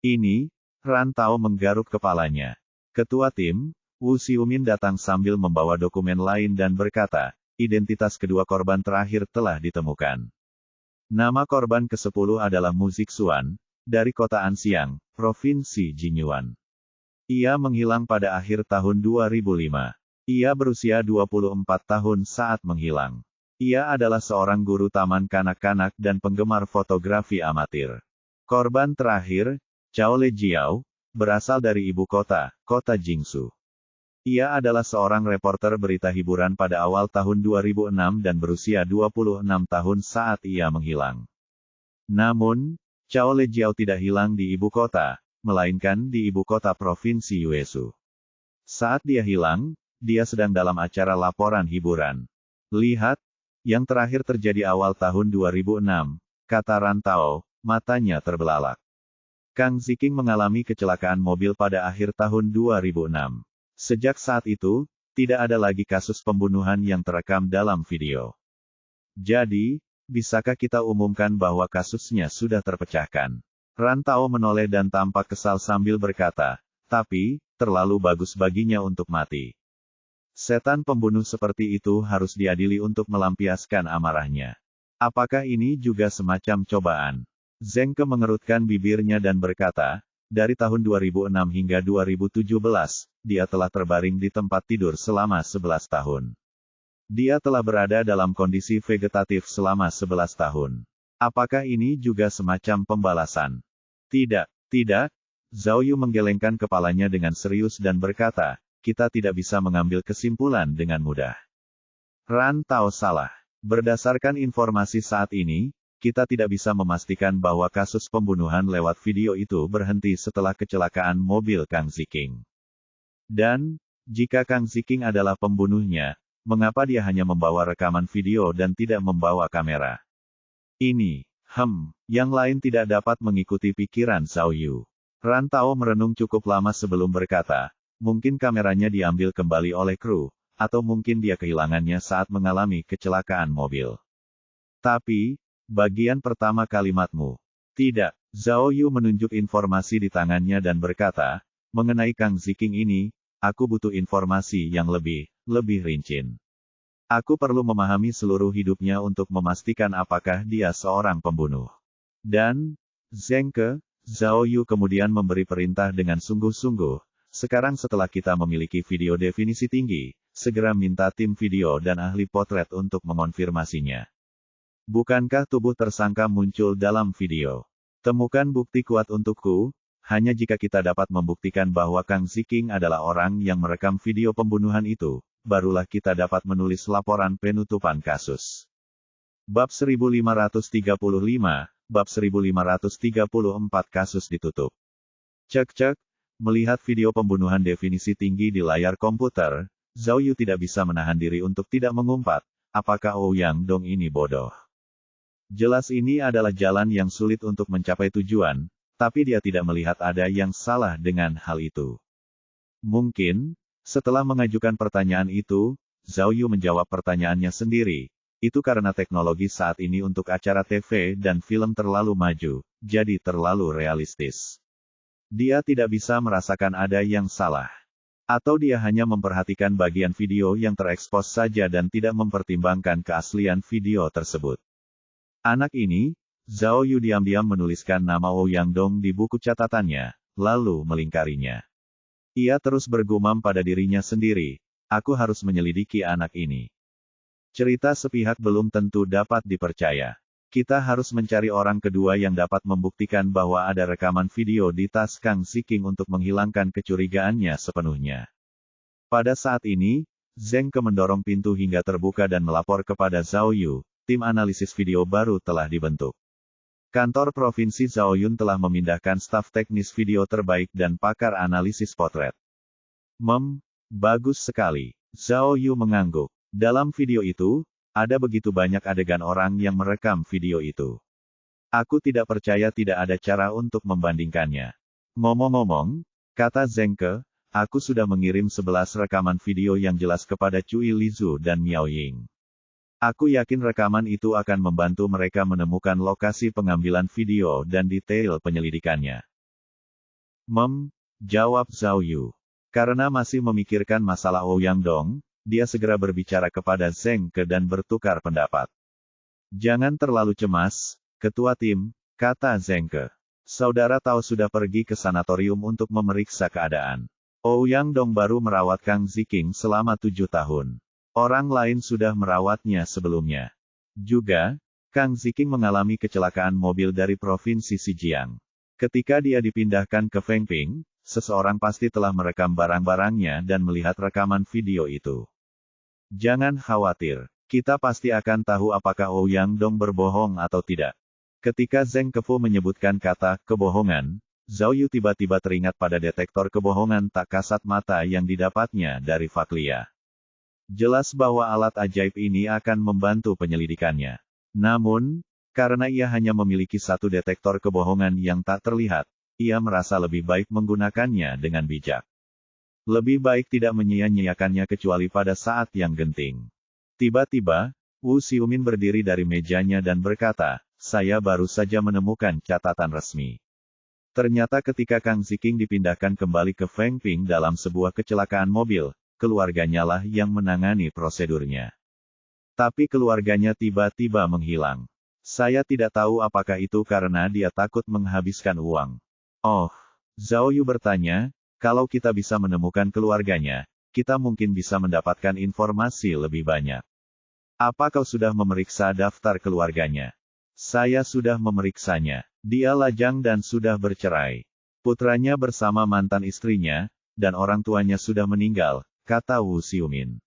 Ini, Ran Tao menggaruk kepalanya. Ketua tim, Wu Xiumin datang sambil membawa dokumen lain dan berkata, identitas kedua korban terakhir telah ditemukan. Nama korban ke-10 adalah Mu Zixuan, dari kota Anxiang, Provinsi Jinyuan. Ia menghilang pada akhir tahun 2005. Ia berusia 24 tahun saat menghilang. Ia adalah seorang guru taman kanak-kanak dan penggemar fotografi amatir. Korban terakhir, Chao Lejiao, berasal dari ibu kota, kota Jingsu. Ia adalah seorang reporter berita hiburan pada awal tahun 2006 dan berusia 26 tahun saat ia menghilang. Namun, Chao Lejiao tidak hilang di ibu kota, melainkan di ibu kota provinsi Uesu. Saat dia hilang, dia sedang dalam acara laporan hiburan. Lihat, yang terakhir terjadi awal tahun 2006, kata Rantao, matanya terbelalak. Kang Ziking mengalami kecelakaan mobil pada akhir tahun 2006. Sejak saat itu, tidak ada lagi kasus pembunuhan yang terekam dalam video. Jadi, bisakah kita umumkan bahwa kasusnya sudah terpecahkan? Rantao menoleh dan tampak kesal sambil berkata, tapi, terlalu bagus baginya untuk mati. Setan pembunuh seperti itu harus diadili untuk melampiaskan amarahnya. Apakah ini juga semacam cobaan? Zengke mengerutkan bibirnya dan berkata, dari tahun 2006 hingga 2017, dia telah terbaring di tempat tidur selama 11 tahun. Dia telah berada dalam kondisi vegetatif selama 11 tahun. Apakah ini juga semacam pembalasan? Tidak, tidak. Zhao Yu menggelengkan kepalanya dengan serius dan berkata, kita tidak bisa mengambil kesimpulan dengan mudah. Rantao salah. Berdasarkan informasi saat ini, kita tidak bisa memastikan bahwa kasus pembunuhan lewat video itu berhenti setelah kecelakaan mobil Kang Ziking. Dan, jika Kang Ziking adalah pembunuhnya, mengapa dia hanya membawa rekaman video dan tidak membawa kamera? Ini, yang lain tidak dapat mengikuti pikiran Zhao Yu. Rantao merenung cukup lama sebelum berkata, mungkin kameranya diambil kembali oleh kru, atau mungkin dia kehilangannya saat mengalami kecelakaan mobil. Tapi, bagian pertama kalimatmu. Tidak, Zhao Yu menunjuk informasi di tangannya dan berkata, mengenai Kang Ziking ini, aku butuh informasi yang lebih rinci. Aku perlu memahami seluruh hidupnya untuk memastikan apakah dia seorang pembunuh. Dan, Zengke, Zhao Yu kemudian memberi perintah dengan sungguh-sungguh, sekarang setelah kita memiliki video definisi tinggi, segera minta tim video dan ahli potret untuk mengonfirmasinya. Bukankah tubuh tersangka muncul dalam video? Temukan bukti kuat untukku, hanya jika kita dapat membuktikan bahwa Kang Ziking adalah orang yang merekam video pembunuhan itu, barulah kita dapat menulis laporan penutupan kasus. Bab 1535, Bab 1534 kasus ditutup. Cek. Melihat video pembunuhan definisi tinggi di layar komputer, Zhao Yu tidak bisa menahan diri untuk tidak mengumpat, apakah Ouyang Dong ini bodoh? Jelas ini adalah jalan yang sulit untuk mencapai tujuan, tapi dia tidak melihat ada yang salah dengan hal itu. Mungkin, setelah mengajukan pertanyaan itu, Zhao Yu menjawab pertanyaannya sendiri, itu karena teknologi saat ini untuk acara TV dan film terlalu maju, jadi terlalu realistis. Dia tidak bisa merasakan ada yang salah. Atau dia hanya memperhatikan bagian video yang terekspos saja dan tidak mempertimbangkan keaslian video tersebut. Anak ini, Zhao Yu diam-diam menuliskan nama Ouyang Dong di buku catatannya, lalu melingkarinya. Ia terus bergumam pada dirinya sendiri, aku harus menyelidiki anak ini. Cerita sepihak belum tentu dapat dipercaya. Kita harus mencari orang kedua yang dapat membuktikan bahwa ada rekaman video di tas Kang Ziking untuk menghilangkan kecurigaannya sepenuhnya. Pada saat ini, Zengke mendorong pintu hingga terbuka dan melapor kepada Zhao Yu, tim analisis video baru telah dibentuk. Kantor Provinsi Zhao Yun telah memindahkan staf teknis video terbaik dan pakar analisis potret. Bagus sekali. Zhao Yu mengangguk. Dalam video itu, ada begitu banyak adegan orang yang merekam video itu. Aku tidak percaya tidak ada cara untuk membandingkannya. Ngomong-ngomong, kata Zengke, aku sudah mengirim 11 rekaman video yang jelas kepada Cui Lizu dan Miao Ying. Aku yakin rekaman itu akan membantu mereka menemukan lokasi pengambilan video dan detail penyelidikannya. Jawab Zhao Yu. Karena masih memikirkan masalah Ouyang Dong, dia segera berbicara kepada Zengke dan bertukar pendapat. Jangan terlalu cemas, ketua tim, kata Zengke. Saudara tahu sudah pergi ke sanatorium untuk memeriksa keadaan. Ouyang Dong baru merawat Kang Ziking selama 7 tahun. Orang lain sudah merawatnya sebelumnya. Juga, Kang Ziking mengalami kecelakaan mobil dari provinsi Zhejiang. Ketika dia dipindahkan ke Fengping, seseorang pasti telah merekam barang-barangnya dan melihat rekaman video itu. Jangan khawatir, kita pasti akan tahu apakah Ouyang Dong berbohong atau tidak. Ketika Zheng Kefu menyebutkan kata kebohongan, Zhao Yu tiba-tiba teringat pada detektor kebohongan tak kasat mata yang didapatnya dari Faklia. Jelas bahwa alat ajaib ini akan membantu penyelidikannya. Namun, karena ia hanya memiliki satu detektor kebohongan yang tak terlihat, ia merasa lebih baik menggunakannya dengan bijak. Lebih baik tidak menyia-nyiakannya kecuali pada saat yang genting. Tiba-tiba, Wu Xiumin berdiri dari mejanya dan berkata, saya baru saja menemukan catatan resmi. Ternyata ketika Kang Ziking dipindahkan kembali ke Fengping dalam sebuah kecelakaan mobil, keluarganya lah yang menangani prosedurnya. Tapi keluarganya tiba-tiba menghilang. Saya tidak tahu apakah itu karena dia takut menghabiskan uang. Oh, Zhao Yu bertanya, kalau kita bisa menemukan keluarganya, kita mungkin bisa mendapatkan informasi lebih banyak. Apa kau sudah memeriksa daftar keluarganya? Saya sudah memeriksanya. Dia lajang dan sudah bercerai. Putranya bersama mantan istrinya, dan orang tuanya sudah meninggal, kata Wu Xiumin.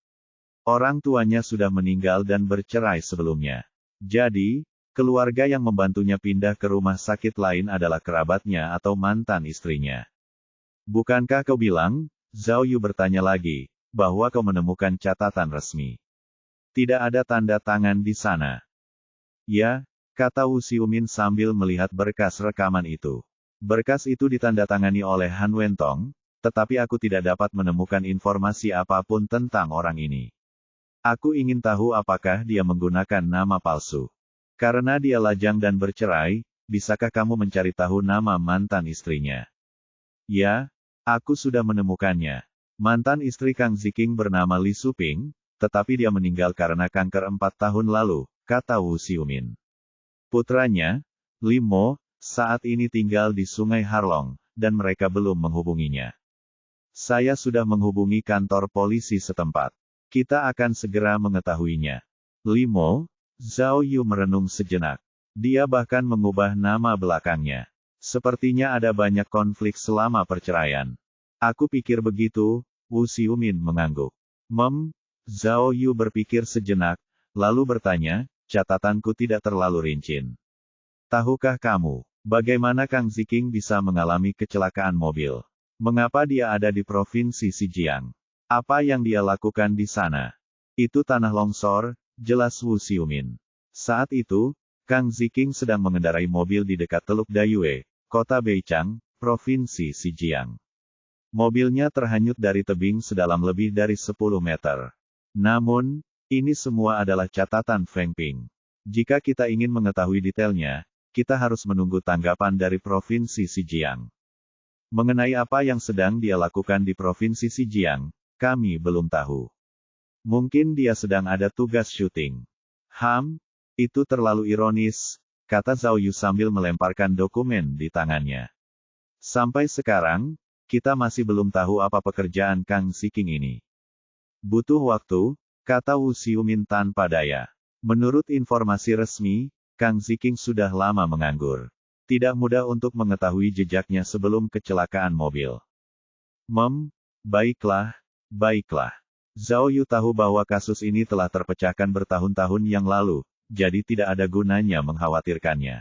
Orang tuanya sudah meninggal dan bercerai sebelumnya. Jadi, keluarga yang membantunya pindah ke rumah sakit lain adalah kerabatnya atau mantan istrinya. Bukankah kau bilang, Zhao Yu bertanya lagi, bahwa kau menemukan catatan resmi? Tidak ada tanda tangan di sana. Ya, kata Wu Xiumin sambil melihat berkas rekaman itu. Berkas itu ditandatangani oleh Han Wentong, tetapi aku tidak dapat menemukan informasi apapun tentang orang ini. Aku ingin tahu apakah dia menggunakan nama palsu. Karena dia lajang dan bercerai, bisakah kamu mencari tahu nama mantan istrinya? Ya, aku sudah menemukannya. Mantan istri Kang Ziking bernama Li Suping, tetapi dia meninggal karena kanker 4 tahun lalu, kata Wu Xiumin. Putranya, Li Mo, saat ini tinggal di Sungai Harlong, dan mereka belum menghubunginya. Saya sudah menghubungi kantor polisi setempat. Kita akan segera mengetahuinya. Li Mo, Zhao Yu merenung sejenak. Dia bahkan mengubah nama belakangnya. Sepertinya ada banyak konflik selama perceraian. Aku pikir begitu, Wu Xiumin mengangguk. Zhao Yu berpikir sejenak, lalu bertanya, catatanku tidak terlalu rinci. Tahukah kamu, bagaimana Kang Ziking bisa mengalami kecelakaan mobil? Mengapa dia ada di provinsi Zhejiang? Apa yang dia lakukan di sana? Itu tanah longsor, jelas Wu Xiumin. Saat itu, Kang Ziking sedang mengendarai mobil di dekat Teluk Dayue, kota Beichang, provinsi Zhejiang. Mobilnya terhanyut dari tebing sedalam lebih dari 10 meter. Namun, ini semua adalah catatan Fengping. Jika kita ingin mengetahui detailnya, kita harus menunggu tanggapan dari provinsi Zhejiang. Mengenai apa yang sedang dia lakukan di provinsi Zhejiang, kami belum tahu. Mungkin dia sedang ada tugas syuting. Itu terlalu ironis, kata Zhao Yu sambil melemparkan dokumen di tangannya. Sampai sekarang, kita masih belum tahu apa pekerjaan Kang Ziking ini. Butuh waktu, kata Wu Xiumin tanpa daya. Menurut informasi resmi, Kang Ziking sudah lama menganggur. Tidak mudah untuk mengetahui jejaknya sebelum kecelakaan mobil. Baiklah. Zhao Yu tahu bahwa kasus ini telah terpecahkan bertahun-tahun yang lalu, jadi tidak ada gunanya mengkhawatirkannya.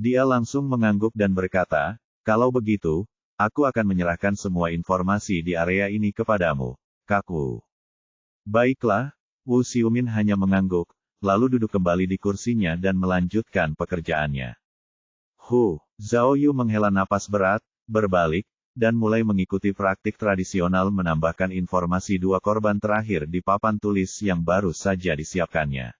Dia langsung mengangguk dan berkata, kalau begitu, aku akan menyerahkan semua informasi di area ini kepadamu, Kakku. Baiklah, Wu Xiumin hanya mengangguk, lalu duduk kembali di kursinya dan melanjutkan pekerjaannya. Zhao Yu menghela napas berat, berbalik, dan mulai mengikuti praktik tradisional menambahkan informasi 2 korban terakhir di papan tulis yang baru saja disiapkannya.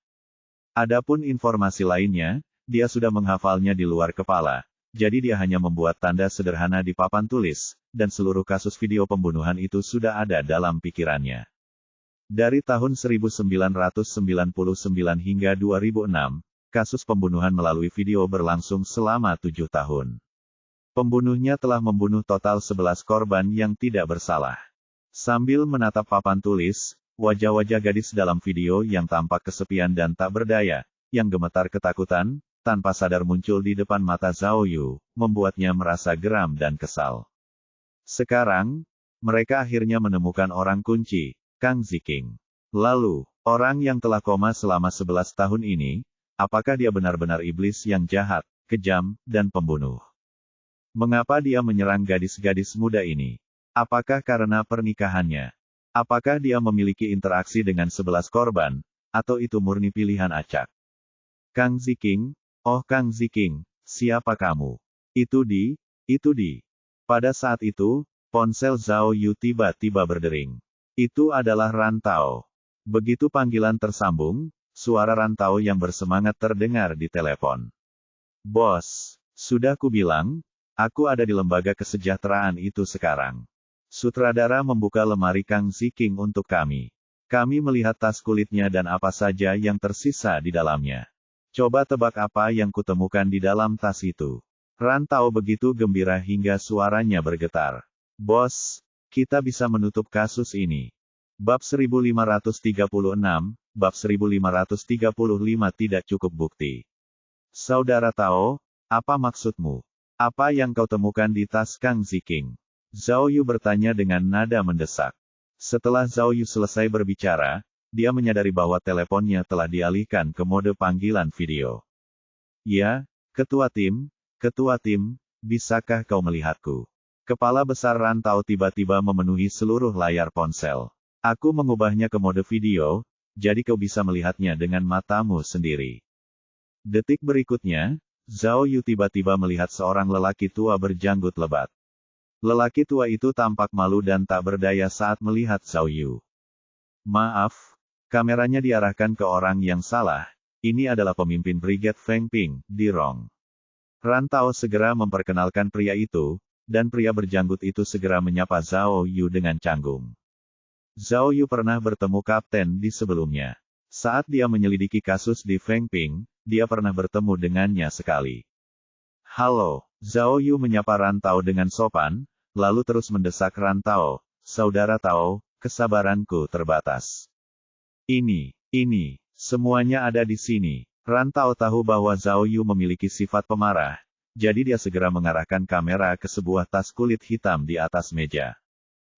Adapun informasi lainnya, dia sudah menghafalnya di luar kepala, jadi dia hanya membuat tanda sederhana di papan tulis, dan seluruh kasus video pembunuhan itu sudah ada dalam pikirannya. Dari tahun 1999 hingga 2006, kasus pembunuhan melalui video berlangsung selama 7 tahun. Pembunuhnya telah membunuh total 11 korban yang tidak bersalah. Sambil menatap papan tulis, wajah-wajah gadis dalam video yang tampak kesepian dan tak berdaya, yang gemetar ketakutan, tanpa sadar muncul di depan mata Zhao Yu, membuatnya merasa geram dan kesal. Sekarang, mereka akhirnya menemukan orang kunci, Kang Ziking. Lalu, orang yang telah koma selama 11 tahun ini, apakah dia benar-benar iblis yang jahat, kejam, dan pembunuh? Mengapa dia menyerang gadis-gadis muda ini? Apakah karena pernikahannya? Apakah dia memiliki interaksi dengan 11 korban, atau itu murni pilihan acak? Kang Ziking, oh Kang Ziking, siapa kamu? Itu di. Pada saat itu, ponsel Zhao Yu tiba-tiba berdering. Itu adalah Rantau. Begitu panggilan tersambung, suara Rantau yang bersemangat terdengar di telepon. Bos, sudah kubilang, aku ada di lembaga kesejahteraan itu sekarang. Sutradara membuka lemari Kang Ziking untuk kami. Kami melihat tas kulitnya dan apa saja yang tersisa di dalamnya. Coba tebak apa yang kutemukan di dalam tas itu. Rantau begitu gembira hingga suaranya bergetar. Bos, kita bisa menutup kasus ini. Bab 1536, Bab 1535 tidak cukup bukti. Saudara Tao, apa maksudmu? Apa yang kau temukan di tas Kang Ziking? Zhao Yu bertanya dengan nada mendesak. Setelah Zhao Yu selesai berbicara, dia menyadari bahwa teleponnya telah dialihkan ke mode panggilan video. Ya, ketua tim, bisakah kau melihatku? Kepala besar Rantau tiba-tiba memenuhi seluruh layar ponsel. Aku mengubahnya ke mode video, jadi kau bisa melihatnya dengan matamu sendiri. Detik berikutnya, Zhao Yu tiba-tiba melihat seorang lelaki tua berjanggut lebat. Lelaki tua itu tampak malu dan tak berdaya saat melihat Zhao Yu. Maaf, kameranya diarahkan ke orang yang salah, ini adalah pemimpin Brigade Feng Ping, Dirong. Rantau segera memperkenalkan pria itu, dan pria berjanggut itu segera menyapa Zhao Yu dengan canggung. Zhao Yu pernah bertemu kapten di sebelumnya. Saat dia menyelidiki kasus di Feng Ping, dia pernah bertemu dengannya sekali. Halo, Zhao Yu menyapa Rantau dengan sopan, lalu terus mendesak Rantau, saudara Tao, kesabaranku terbatas. Ini, semuanya ada di sini. Rantau tahu bahwa Zhao Yu memiliki sifat pemarah, jadi dia segera mengarahkan kamera ke sebuah tas kulit hitam di atas meja.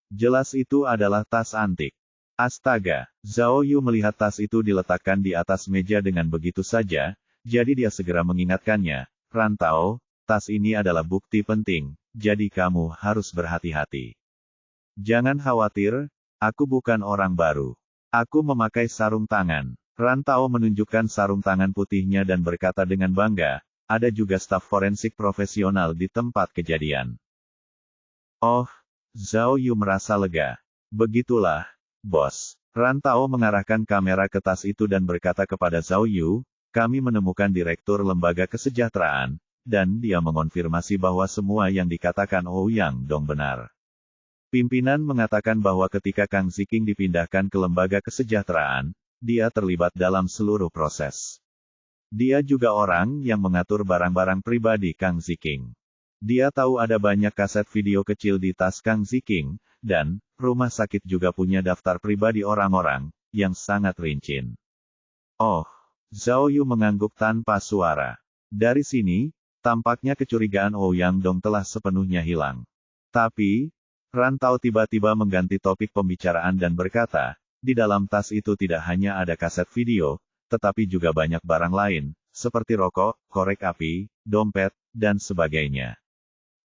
Jelas itu adalah tas antik. Astaga, Zhao Yu melihat tas itu diletakkan di atas meja dengan begitu saja, jadi dia segera mengingatkannya, Rantau, tas ini adalah bukti penting, jadi kamu harus berhati-hati. Jangan khawatir, aku bukan orang baru. Aku memakai sarung tangan. Rantau menunjukkan sarung tangan putihnya dan berkata dengan bangga, ada juga staf forensik profesional di tempat kejadian. Oh, Zhao Yu merasa lega. Begitulah, bos. Rantau mengarahkan kamera ke tas itu dan berkata kepada Zhao Yu, kami menemukan direktur lembaga kesejahteraan, dan dia mengonfirmasi bahwa semua yang dikatakan Ouyang Dong benar. Pimpinan mengatakan bahwa ketika Kang Ziking dipindahkan ke lembaga kesejahteraan, dia terlibat dalam seluruh proses. Dia juga orang yang mengatur barang-barang pribadi Kang Ziking. Dia tahu ada banyak kaset video kecil di tas Kang Ziking, dan rumah sakit juga punya daftar pribadi orang-orang yang sangat rinci. Oh, Zhao Yu mengangguk tanpa suara. Dari sini, tampaknya kecurigaan Ouyang Dong telah sepenuhnya hilang. Tapi, Rantau tiba-tiba mengganti topik pembicaraan dan berkata, di dalam tas itu tidak hanya ada kaset video, tetapi juga banyak barang lain, seperti rokok, korek api, dompet, dan sebagainya.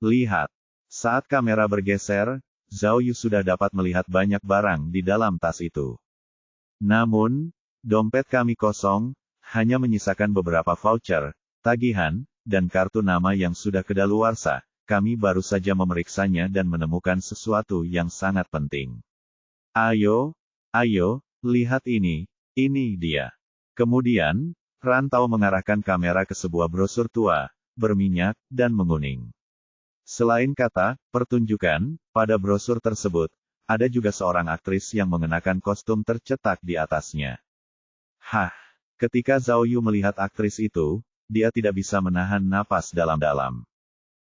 Lihat. Saat kamera bergeser, Zhao Yu sudah dapat melihat banyak barang di dalam tas itu. Namun, dompet kami kosong, hanya menyisakan beberapa voucher, tagihan, dan kartu nama yang sudah kedaluarsa. Kami baru saja memeriksanya dan menemukan sesuatu yang sangat penting. Ayo, lihat ini dia. Kemudian, Rantau mengarahkan kamera ke sebuah brosur tua, berminyak, dan menguning. Selain kata, pertunjukan, pada brosur tersebut, ada juga seorang aktris yang mengenakan kostum tercetak di atasnya. Hah, ketika Zhao Yu melihat aktris itu, dia tidak bisa menahan napas dalam-dalam.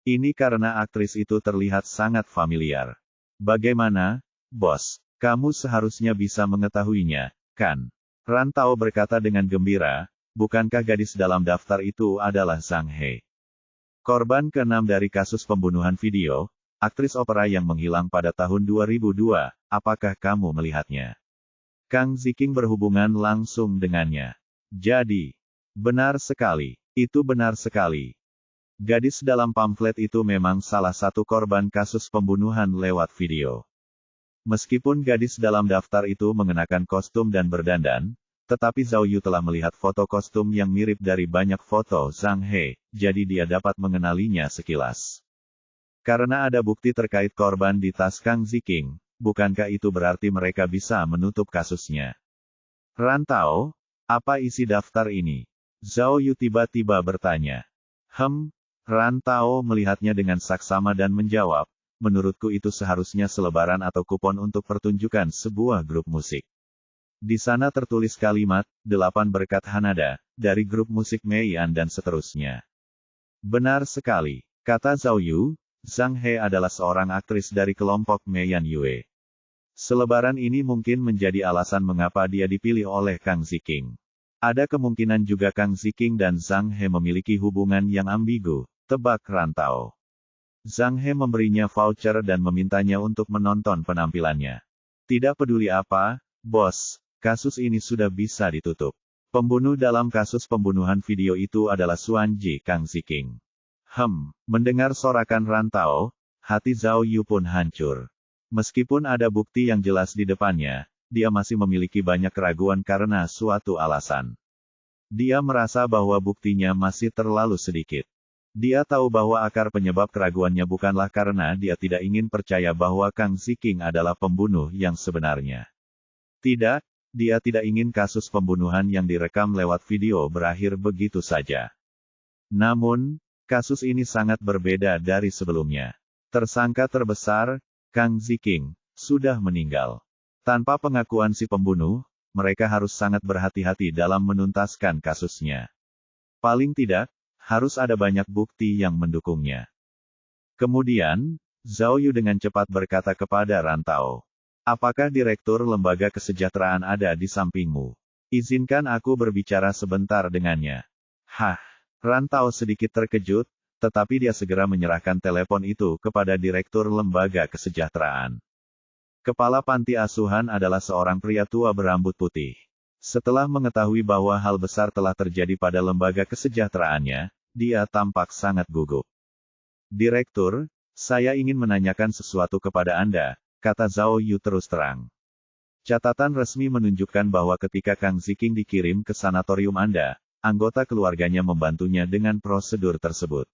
Ini karena aktris itu terlihat sangat familiar. Bagaimana, bos? Kamu seharusnya bisa mengetahuinya, kan? Rantau berkata dengan gembira, bukankah gadis dalam daftar itu adalah Zhang He? Korban ke-6 dari kasus pembunuhan video, aktris opera yang menghilang pada tahun 2002, apakah kamu melihatnya? Kang Ziking berhubungan langsung dengannya. Jadi, benar sekali, itu benar sekali. Gadis dalam pamflet itu memang salah satu korban kasus pembunuhan lewat video. Meskipun gadis dalam daftar itu mengenakan kostum dan berdandan, tetapi Zhao Yu telah melihat foto kostum yang mirip dari banyak foto Zhang He, jadi dia dapat mengenalinya sekilas. Karena ada bukti terkait korban di tas Kang Ziking, bukankah itu berarti mereka bisa menutup kasusnya? Rantau, apa isi daftar ini? Zhao Yu tiba-tiba bertanya. Rantau melihatnya dengan saksama dan menjawab, menurutku itu seharusnya selebaran atau kupon untuk pertunjukan sebuah grup musik. Di sana tertulis kalimat, 8 berkat Hanada, dari grup musik Meian dan seterusnya. Benar sekali, kata Zhao Yu, Zhang He adalah seorang aktris dari kelompok Meian Yue. Selebaran ini mungkin menjadi alasan mengapa dia dipilih oleh Kang Ziking. Ada kemungkinan juga Kang Ziking dan Zhang He memiliki hubungan yang ambigu, tebak Rantau. Zhang He memberinya voucher dan memintanya untuk menonton penampilannya. Tidak peduli apa, bos, kasus ini sudah bisa ditutup. Pembunuh dalam kasus pembunuhan video itu adalah Xuanji Kang Ziking. Mendengar sorakan Rantau, hati Zhao Yu pun hancur. Meskipun ada bukti yang jelas di depannya, dia masih memiliki banyak keraguan karena suatu alasan. Dia merasa bahwa buktinya masih terlalu sedikit. Dia tahu bahwa akar penyebab keraguannya bukanlah karena dia tidak ingin percaya bahwa Kang Ziking adalah pembunuh yang sebenarnya. Tidak, dia tidak ingin kasus pembunuhan yang direkam lewat video berakhir begitu saja. Namun, kasus ini sangat berbeda dari sebelumnya. Tersangka terbesar, Kang Ziking, sudah meninggal. Tanpa pengakuan si pembunuh, mereka harus sangat berhati-hati dalam menuntaskan kasusnya. Paling tidak, harus ada banyak bukti yang mendukungnya. Kemudian, Zhao Yu dengan cepat berkata kepada Rantau. Apakah Direktur Lembaga Kesejahteraan ada di sampingmu? Izinkan aku berbicara sebentar dengannya. Rantau sedikit terkejut, tetapi dia segera menyerahkan telepon itu kepada Direktur Lembaga Kesejahteraan. Kepala panti asuhan adalah seorang pria tua berambut putih. Setelah mengetahui bahwa hal besar telah terjadi pada lembaga kesejahteraannya, dia tampak sangat gugup. Direktur, saya ingin menanyakan sesuatu kepada Anda, kata Zhao Yu terus terang. Catatan resmi menunjukkan bahwa ketika Kang Ziking dikirim ke sanatorium Anda, anggota keluarganya membantunya dengan prosedur tersebut.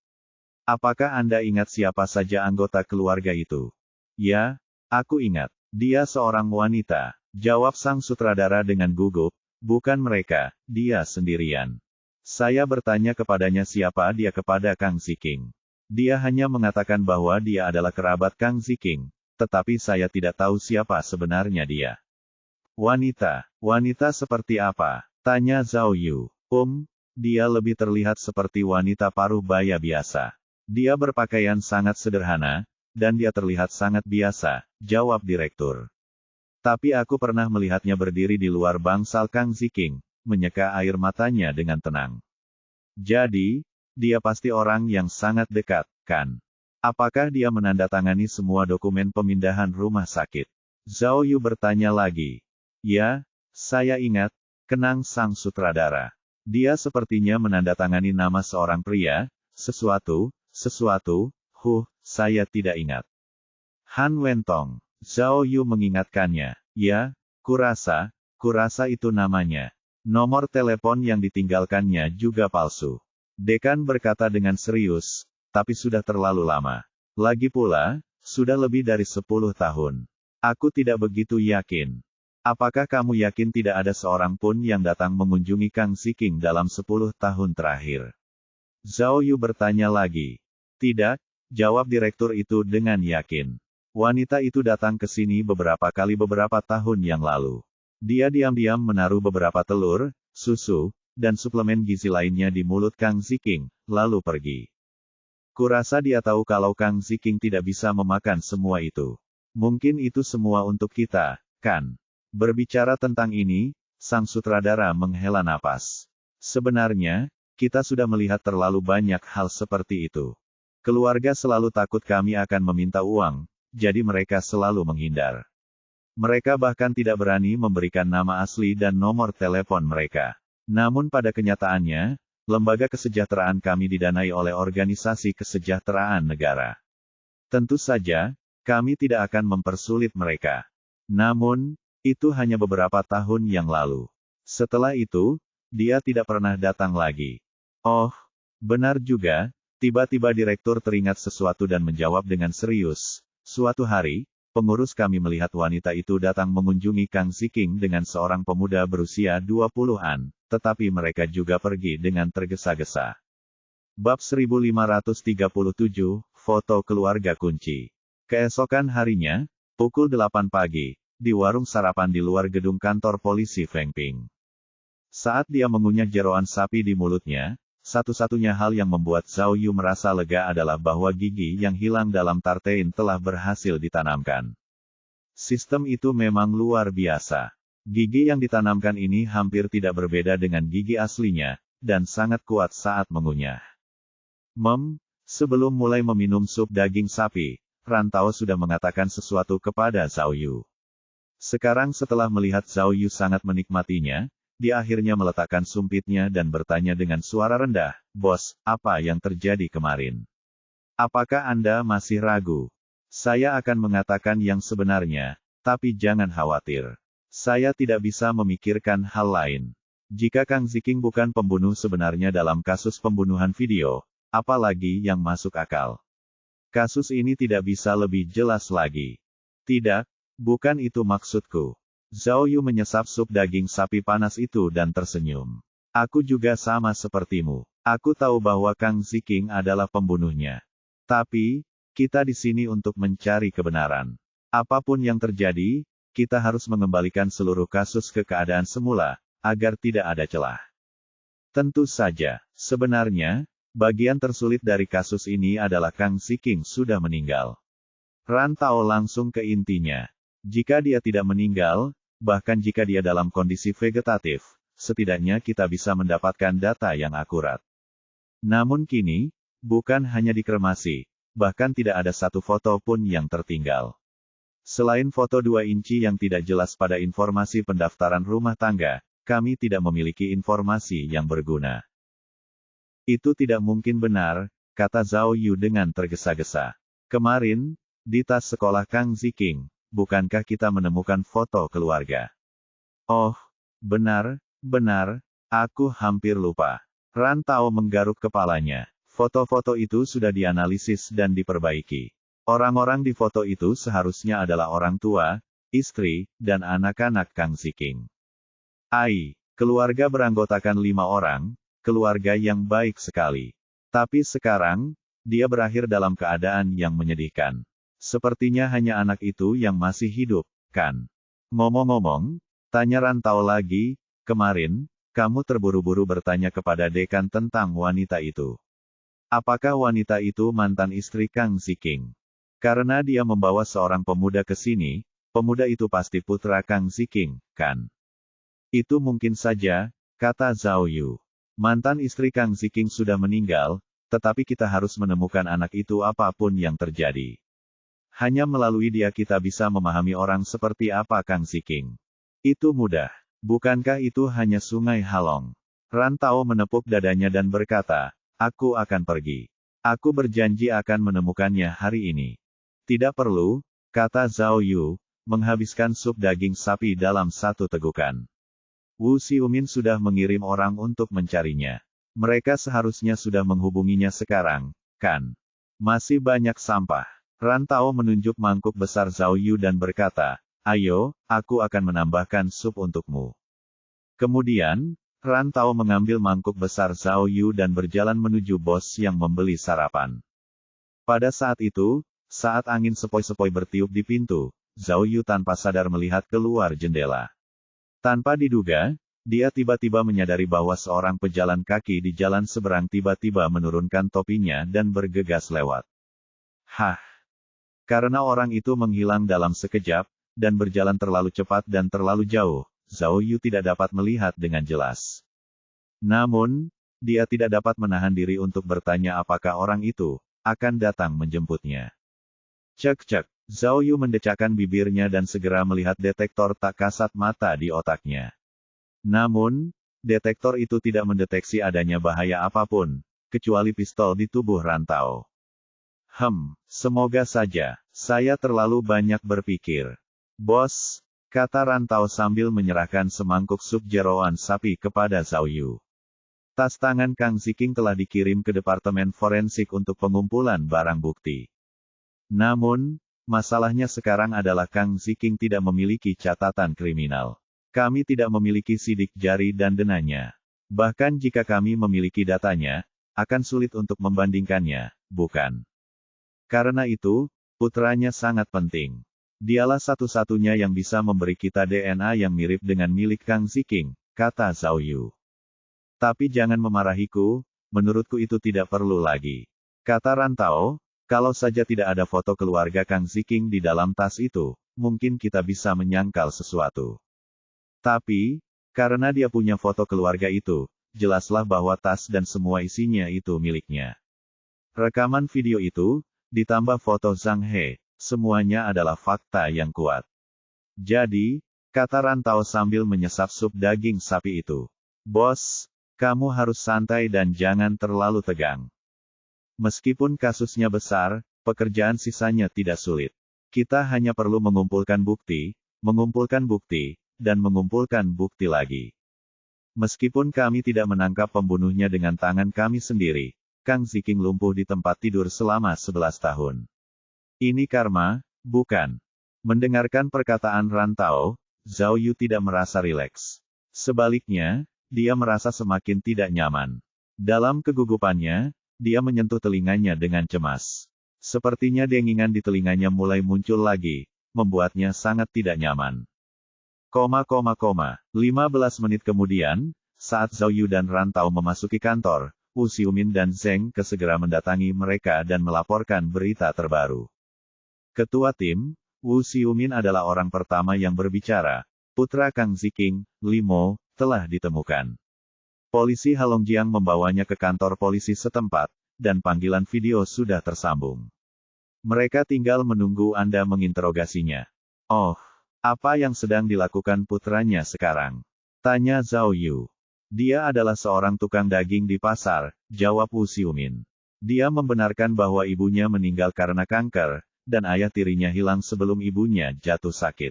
Apakah Anda ingat siapa saja anggota keluarga itu? Ya, aku ingat. Dia seorang wanita, jawab sang sutradara dengan gugup, bukan mereka, dia sendirian. Saya bertanya kepadanya siapa dia kepada Kang Ziking. Dia hanya mengatakan bahwa dia adalah kerabat Kang Ziking, tetapi saya tidak tahu siapa sebenarnya dia. Wanita seperti apa? Tanya Zhao Yu. Dia lebih terlihat seperti wanita paruh baya biasa. Dia berpakaian sangat sederhana, dan dia terlihat sangat biasa, jawab direktur. Tapi aku pernah melihatnya berdiri di luar bangsal Kang Ziking, menyeka air matanya dengan tenang. Jadi, dia pasti orang yang sangat dekat, kan? Apakah dia menandatangani semua dokumen pemindahan rumah sakit? Zhao Yu bertanya lagi. Ya, saya ingat, kenang sang sutradara. Dia sepertinya menandatangani nama seorang pria, sesuatu, saya tidak ingat. Han Wentong. Zhao Yu mengingatkannya. Ya, kurasa itu namanya. Nomor telepon yang ditinggalkannya juga palsu. Dekan berkata dengan serius, tapi sudah terlalu lama. Lagi pula, sudah lebih dari 10 tahun. Aku tidak begitu yakin. Apakah kamu yakin tidak ada seorang pun yang datang mengunjungi Kang Ziking dalam 10 tahun terakhir? Zhao Yu bertanya lagi. Tidak, jawab direktur itu dengan yakin. Wanita itu datang ke sini beberapa kali beberapa tahun yang lalu. Dia diam-diam menaruh beberapa telur, susu, dan suplemen gizi lainnya di mulut Kang Ziking, lalu pergi. Kurasa dia tahu kalau Kang Ziking tidak bisa memakan semua itu. Mungkin itu semua untuk kita, kan? Berbicara tentang ini, sang sutradara menghela napas. Sebenarnya, kita sudah melihat terlalu banyak hal seperti itu. Keluarga selalu takut kami akan meminta uang, jadi mereka selalu menghindar. Mereka bahkan tidak berani memberikan nama asli dan nomor telepon mereka. Namun pada kenyataannya, lembaga kesejahteraan kami didanai oleh organisasi kesejahteraan negara. Tentu saja, kami tidak akan mempersulit mereka. Namun, itu hanya beberapa tahun yang lalu. Setelah itu, dia tidak pernah datang lagi. Oh, benar juga, tiba-tiba direktur teringat sesuatu dan menjawab dengan serius. Suatu hari, pengurus kami melihat wanita itu datang mengunjungi Kang Ziking dengan seorang pemuda berusia 20-an, tetapi mereka juga pergi dengan tergesa-gesa. Bab 1537, Foto Keluarga Kunci. Keesokan harinya, pukul 8 pagi, di warung sarapan di luar gedung kantor polisi Fengping. Saat dia mengunyah jeroan sapi di mulutnya, satu-satunya hal yang membuat Zhao Yu merasa lega adalah bahwa gigi yang hilang dalam tartein telah berhasil ditanamkan. Sistem itu memang luar biasa. Gigi yang ditanamkan ini hampir tidak berbeda dengan gigi aslinya, dan sangat kuat saat mengunyah. Sebelum mulai meminum sup daging sapi, Rantau sudah mengatakan sesuatu kepada Zhao Yu. Sekarang setelah melihat Zhao Yu sangat menikmatinya, dia akhirnya meletakkan sumpitnya dan bertanya dengan suara rendah, "Bos, apa yang terjadi kemarin? Apakah Anda masih ragu? Saya akan mengatakan yang sebenarnya, tapi jangan khawatir. Saya tidak bisa memikirkan hal lain. Jika Kang Ziking bukan pembunuh sebenarnya dalam kasus pembunuhan video, apalagi yang masuk akal? Kasus ini tidak bisa lebih jelas lagi." "Tidak, bukan itu maksudku." Zhao Yu menyesap sup daging sapi panas itu dan tersenyum. "Aku juga sama sepertimu. Aku tahu bahwa Kang Ziking adalah pembunuhnya. Tapi, kita di sini untuk mencari kebenaran. Apapun yang terjadi, kita harus mengembalikan seluruh kasus ke keadaan semula, agar tidak ada celah." Tentu saja, sebenarnya, bagian tersulit dari kasus ini adalah Kang Ziking sudah meninggal. Rantau langsung ke intinya. Jika dia tidak meninggal, bahkan jika dia dalam kondisi vegetatif, setidaknya kita bisa mendapatkan data yang akurat. Namun kini, bukan hanya dikremasi, bahkan tidak ada satu foto pun yang tertinggal. Selain foto 2 inci yang tidak jelas pada informasi pendaftaran rumah tangga, kami tidak memiliki informasi yang berguna. "Itu tidak mungkin benar," kata Zhao Yu dengan tergesa-gesa. "Kemarin, di tas sekolah Kang Ziking, bukankah kita menemukan foto keluarga?" "Oh, benar, aku hampir lupa." Rantau menggaruk kepalanya. Foto-foto itu sudah dianalisis dan diperbaiki. Orang-orang di foto itu seharusnya adalah orang tua, istri, dan anak-anak Kang Ziking. Keluarga beranggotakan 5 orang, keluarga yang baik sekali. Tapi sekarang, dia berakhir dalam keadaan yang menyedihkan. Sepertinya hanya anak itu yang masih hidup, kan? Ngomong-ngomong, tanya Rantau lagi, "Kemarin, kamu terburu-buru bertanya kepada dekan tentang wanita itu. Apakah wanita itu mantan istri Kang Ziking? Karena dia membawa seorang pemuda ke sini, pemuda itu pasti putra Kang Ziking, kan?" "Itu mungkin saja," kata Zhao Yu. "Mantan istri Kang Ziking sudah meninggal, tetapi kita harus menemukan anak itu apapun yang terjadi. Hanya melalui dia kita bisa memahami orang seperti apa Kang Ziking. Itu mudah. Bukankah itu hanya Sungai Halong?" Rantau menepuk dadanya dan berkata, "Aku akan pergi. Aku berjanji akan menemukannya hari ini." "Tidak perlu," kata Zhao Yu, menghabiskan sup daging sapi dalam satu tegukan. "Wu Xiumin sudah mengirim orang untuk mencarinya. Mereka seharusnya sudah menghubunginya sekarang, kan? Masih banyak sampah." Rantau menunjuk mangkuk besar Zhao Yu dan berkata, "Ayo, aku akan menambahkan sup untukmu." Kemudian, Rantau mengambil mangkuk besar Zhao Yu dan berjalan menuju bos yang membeli sarapan. Pada saat itu, saat angin sepoi-sepoi bertiup di pintu, Zhao Yu tanpa sadar melihat keluar jendela. Tanpa diduga, dia tiba-tiba menyadari bahwa seorang pejalan kaki di jalan seberang tiba-tiba menurunkan topinya dan bergegas lewat. Karena orang itu menghilang dalam sekejap, dan berjalan terlalu cepat dan terlalu jauh, Zhao Yu tidak dapat melihat dengan jelas. Namun, dia tidak dapat menahan diri untuk bertanya apakah orang itu akan datang menjemputnya. Cek-cek, Zhao Yu mendecakkan bibirnya dan segera melihat detektor tak kasat mata di otaknya. Namun, detektor itu tidak mendeteksi adanya bahaya apapun, kecuali pistol di tubuh Rantau. Semoga saja, saya terlalu banyak berpikir. Bos, kata Rantau sambil menyerahkan semangkuk sup jeroan sapi kepada Zhao Yu. Tas tangan Kang Ziking telah dikirim ke Departemen Forensik untuk pengumpulan barang bukti. Namun, masalahnya sekarang adalah Kang Ziking tidak memiliki catatan kriminal. Kami tidak memiliki sidik jari dan denanya. Bahkan jika kami memiliki datanya, akan sulit untuk membandingkannya, bukan? Karena itu, putranya sangat penting. Dialah satu-satunya yang bisa memberi kita DNA yang mirip dengan milik Kang Ziking, kata Zhao Yu. Tapi jangan memarahiku, menurutku itu tidak perlu lagi. Kata Rantau, kalau saja tidak ada foto keluarga Kang Ziking di dalam tas itu, mungkin kita bisa menyangkal sesuatu. Tapi, karena dia punya foto keluarga itu, jelaslah bahwa tas dan semua isinya itu miliknya. Rekaman video itu, ditambah foto Zhang He, semuanya adalah fakta yang kuat. Jadi, kata Rantau sambil menyesap sup daging sapi itu. Bos, kamu harus santai dan jangan terlalu tegang. Meskipun kasusnya besar, pekerjaan sisanya tidak sulit. Kita hanya perlu mengumpulkan bukti, dan mengumpulkan bukti lagi. Meskipun kami tidak menangkap pembunuhnya dengan tangan kami sendiri, Kang Ziking lumpuh di tempat tidur selama 11 tahun. Ini karma, bukan? Mendengarkan perkataan Rantau, Zhao Yu tidak merasa rileks. Sebaliknya, dia merasa semakin tidak nyaman. Dalam kegugupannya, dia menyentuh telinganya dengan cemas. Sepertinya dengingan di telinganya mulai muncul lagi, membuatnya sangat tidak nyaman. 15 menit kemudian, saat Zhao Yu dan Rantau memasuki kantor, Wu Xiumin dan Zheng Ke segera mendatangi mereka dan melaporkan berita terbaru. Ketua tim, Wu Xiumin adalah orang pertama yang berbicara. Putra Kang Ziking, Li Mo, telah ditemukan. Polisi Halongjiang membawanya ke kantor polisi setempat, dan panggilan video sudah tersambung. Mereka tinggal menunggu Anda menginterogasinya. Oh, apa yang sedang dilakukan putranya sekarang? Tanya Zhao Yu. Dia adalah seorang tukang daging di pasar, jawab Wu Xiumin. Dia membenarkan bahwa ibunya meninggal karena kanker, dan ayah tirinya hilang sebelum ibunya jatuh sakit.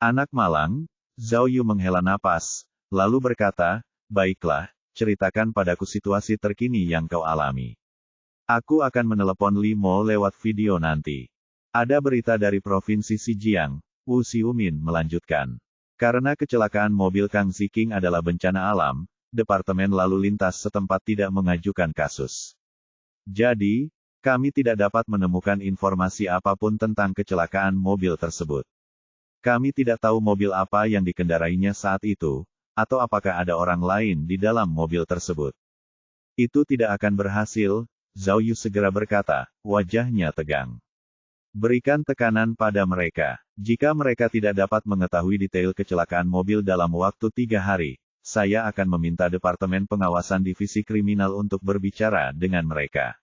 Anak malang, Zhao Yu menghela napas, lalu berkata, baiklah, ceritakan padaku situasi terkini yang kau alami. Aku akan menelepon Li Mo lewat video nanti. Ada berita dari Provinsi Zhejiang, Wu Xiumin melanjutkan. Karena kecelakaan mobil Kang Ziking adalah bencana alam, Departemen Lalu Lintas setempat tidak mengajukan kasus. Jadi, kami tidak dapat menemukan informasi apapun tentang kecelakaan mobil tersebut. Kami tidak tahu mobil apa yang dikendarainya saat itu, atau apakah ada orang lain di dalam mobil tersebut. Itu tidak akan berhasil, Zhao Yu segera berkata, wajahnya tegang. Berikan tekanan pada mereka. Jika mereka tidak dapat mengetahui detail kecelakaan mobil dalam waktu 3 hari, saya akan meminta Departemen Pengawasan Divisi Kriminal untuk berbicara dengan mereka.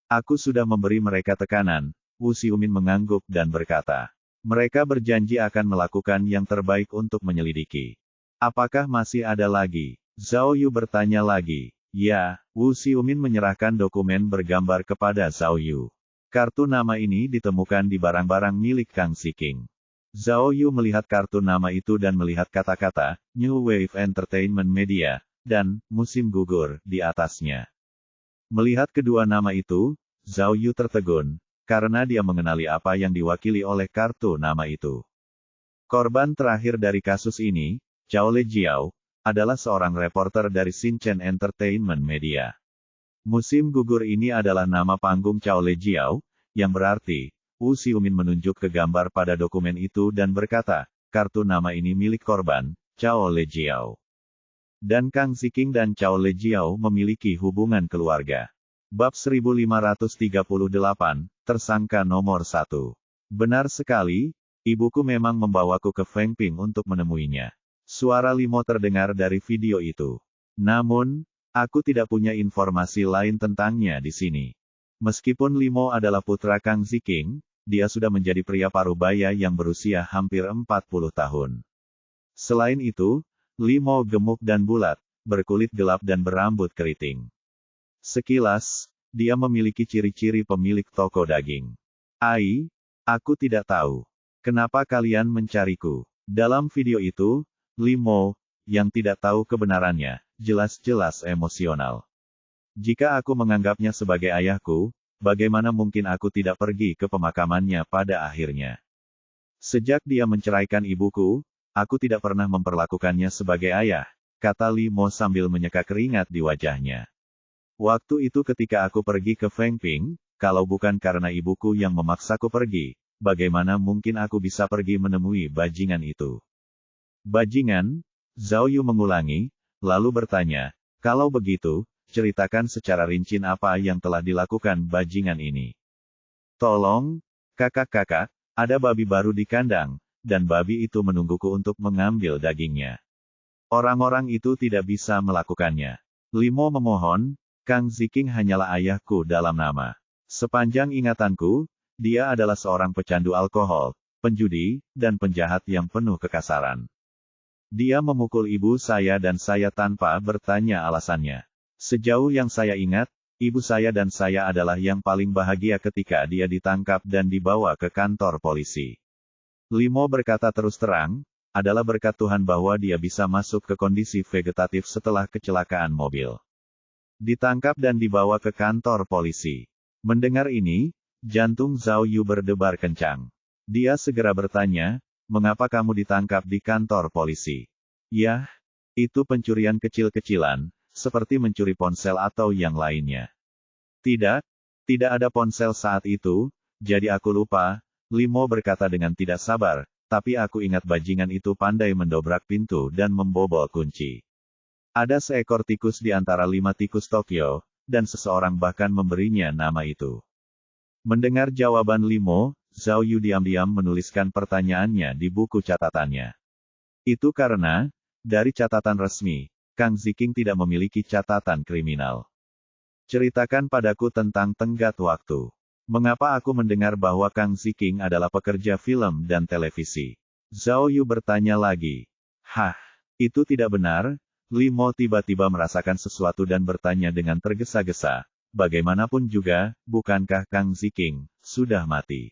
Aku sudah memberi mereka tekanan, Wu Xiumin mengangguk dan berkata. Mereka berjanji akan melakukan yang terbaik untuk menyelidiki. Apakah masih ada lagi? Zhao Yu bertanya lagi. Ya, Wu Xiumin menyerahkan dokumen bergambar kepada Zhao Yu. Kartu nama ini ditemukan di barang-barang milik Kang Ziking. Zhao Yu melihat kartu nama itu dan melihat kata-kata, New Wave Entertainment Media, dan musim gugur di atasnya. Melihat kedua nama itu, Zhao Yu tertegun, karena dia mengenali apa yang diwakili oleh kartu nama itu. Korban terakhir dari kasus ini, Chao Lejiao, adalah seorang reporter dari Xinchen Entertainment Media. Musim gugur ini adalah nama panggung Chao Lejiao, yang berarti, Wu Xiumin menunjuk ke gambar pada dokumen itu dan berkata, kartu nama ini milik korban, Chao Lejiao. Dan Kang Ziking dan Chao Lejiao memiliki hubungan keluarga. Bab 1538, Tersangka nomor 1. Benar sekali, Ibuku memang membawaku ke Fengping untuk menemuinya. Suara Limo terdengar dari video itu. Namun, aku tidak punya informasi lain tentangnya di sini. Meskipun Limo adalah putra Kang Ziking, dia sudah menjadi pria parubaya yang berusia hampir 40 tahun. Selain itu, Limo gemuk dan bulat, berkulit gelap dan berambut keriting. Sekilas, dia memiliki ciri-ciri pemilik toko daging. Ai, aku tidak tahu. Kenapa kalian mencariku? Dalam video itu, Limo, yang tidak tahu kebenarannya, jelas-jelas emosional. Jika aku menganggapnya sebagai ayahku, bagaimana mungkin aku tidak pergi ke pemakamannya pada akhirnya? Sejak dia menceraikan ibuku, aku tidak pernah memperlakukannya sebagai ayah, kata Limo sambil menyeka keringat di wajahnya. Waktu itu ketika aku pergi ke Fengping, kalau bukan karena ibuku yang memaksaku pergi, bagaimana mungkin aku bisa pergi menemui bajingan itu? Bajingan? Zhao Yu mengulangi, lalu bertanya, kalau begitu, ceritakan secara rinci apa yang telah dilakukan bajingan ini. Tolong, kakak-kakak, ada babi baru di kandang, dan babi itu menungguku untuk mengambil dagingnya. Orang-orang itu tidak bisa melakukannya. Limo memohon, Kang Ziking hanyalah ayahku dalam nama. Sepanjang ingatanku, dia adalah seorang pecandu alkohol, penjudi, dan penjahat yang penuh kekasaran. Dia memukul ibu saya dan saya tanpa bertanya alasannya. Sejauh yang saya ingat, ibu saya dan saya adalah yang paling bahagia ketika dia ditangkap dan dibawa ke kantor polisi. Limo berkata terus terang, adalah berkat Tuhan bahwa dia bisa masuk ke kondisi vegetatif setelah kecelakaan mobil. Ditangkap dan dibawa ke kantor polisi. Mendengar ini, jantung Zhao Yu berdebar kencang. Dia segera bertanya, mengapa kamu ditangkap di kantor polisi? Yah, itu pencurian kecil-kecilan, seperti mencuri ponsel atau yang lainnya. Tidak ada ponsel saat itu, jadi aku lupa, Limo berkata dengan tidak sabar, tapi aku ingat bajingan itu pandai mendobrak pintu dan membobol kunci. Ada seekor tikus di antara 5 tikus Tokyo, dan seseorang bahkan memberinya nama itu. Mendengar jawaban Limo, Zhao Yu diam-diam menuliskan pertanyaannya di buku catatannya. Itu karena, dari catatan resmi, Kang Ziking tidak memiliki catatan kriminal. Ceritakan padaku tentang tenggat waktu. Mengapa aku mendengar bahwa Kang Ziking adalah pekerja film dan televisi? Zhao Yu bertanya lagi. Hah, itu tidak benar? Limo tiba-tiba merasakan sesuatu dan bertanya dengan tergesa-gesa. Bagaimanapun juga, bukankah Kang Ziking sudah mati?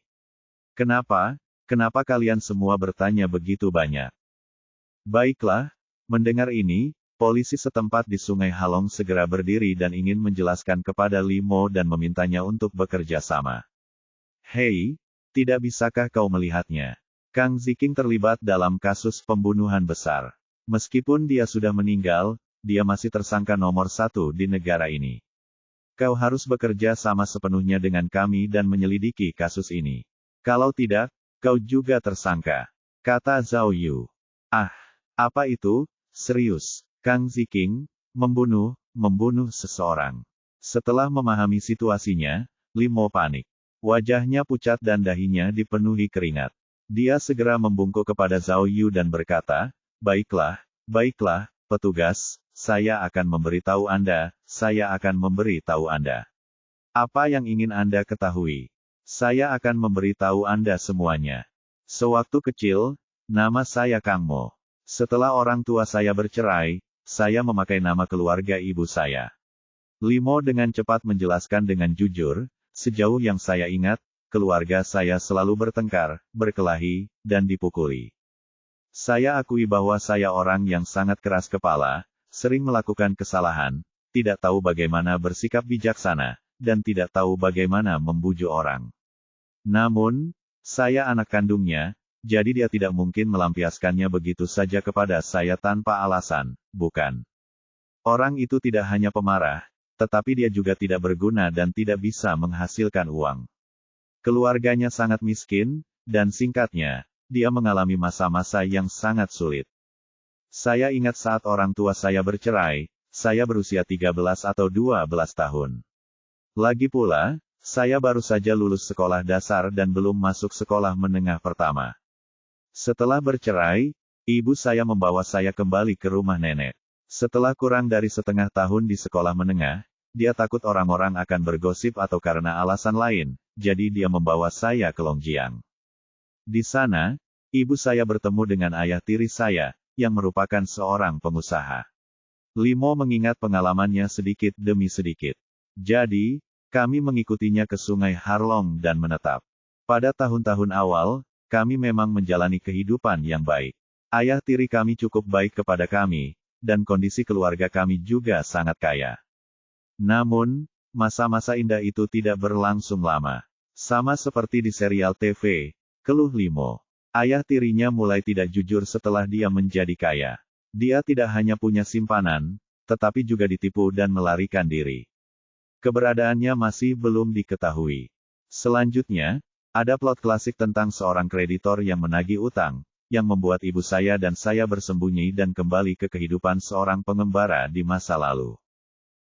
Kenapa kalian semua bertanya begitu banyak? Baiklah, mendengar ini, polisi setempat di Sungai Halong segera berdiri dan ingin menjelaskan kepada Limo dan memintanya untuk bekerja sama. Hei, tidak bisakah kau melihatnya? Kang Ziking terlibat dalam kasus pembunuhan besar. Meskipun dia sudah meninggal, dia masih tersangka nomor 1 di negara ini. Kau harus bekerja sama sepenuhnya dengan kami dan menyelidiki kasus ini. Kalau tidak, kau juga tersangka, kata Zhao Yu. Ah, apa itu? Serius, Kang Ziking, membunuh seseorang. Setelah memahami situasinya, Limo panik. Wajahnya pucat dan dahinya dipenuhi keringat. Dia segera membungkuk kepada Zhao Yu dan berkata, baiklah, petugas, saya akan memberitahu Anda. Apa yang ingin Anda ketahui? Saya akan memberitahu Anda semuanya. Sewaktu kecil, nama saya Kang Mo. Setelah orang tua saya bercerai, saya memakai nama keluarga ibu saya. Limo dengan cepat menjelaskan dengan jujur, sejauh yang saya ingat, keluarga saya selalu bertengkar, berkelahi, dan dipukuli. Saya akui bahwa saya orang yang sangat keras kepala, sering melakukan kesalahan, tidak tahu bagaimana bersikap bijaksana, dan tidak tahu bagaimana membujuk orang. Namun, saya anak kandungnya, jadi dia tidak mungkin melampiaskannya begitu saja kepada saya tanpa alasan, bukan? Orang itu tidak hanya pemarah, tetapi dia juga tidak berguna dan tidak bisa menghasilkan uang. Keluarganya sangat miskin, dan singkatnya, dia mengalami masa-masa yang sangat sulit. Saya ingat saat orang tua saya bercerai, saya berusia 13 atau 12 tahun. Lagi pula, saya baru saja lulus sekolah dasar dan belum masuk sekolah menengah pertama. Setelah bercerai, ibu saya membawa saya kembali ke rumah nenek. Setelah kurang dari setengah tahun di sekolah menengah, dia takut orang-orang akan bergosip atau karena alasan lain, jadi dia membawa saya ke Longjiang. Di sana, ibu saya bertemu dengan ayah tiri saya, yang merupakan seorang pengusaha. Limo mengingat pengalamannya sedikit demi sedikit. Jadi, kami mengikutinya ke Sungai Harlong dan menetap. Pada tahun-tahun awal, kami memang menjalani kehidupan yang baik. Ayah tiri kami cukup baik kepada kami, dan kondisi keluarga kami juga sangat kaya. Namun, masa-masa indah itu tidak berlangsung lama. Sama seperti di serial TV, keluh Limo. Ayah tirinya mulai tidak jujur setelah dia menjadi kaya. Dia tidak hanya punya simpanan, tetapi juga ditipu dan melarikan diri. Keberadaannya masih belum diketahui. Selanjutnya, ada plot klasik tentang seorang kreditor yang menagih utang, yang membuat ibu saya dan saya bersembunyi dan kembali ke kehidupan seorang pengembara di masa lalu.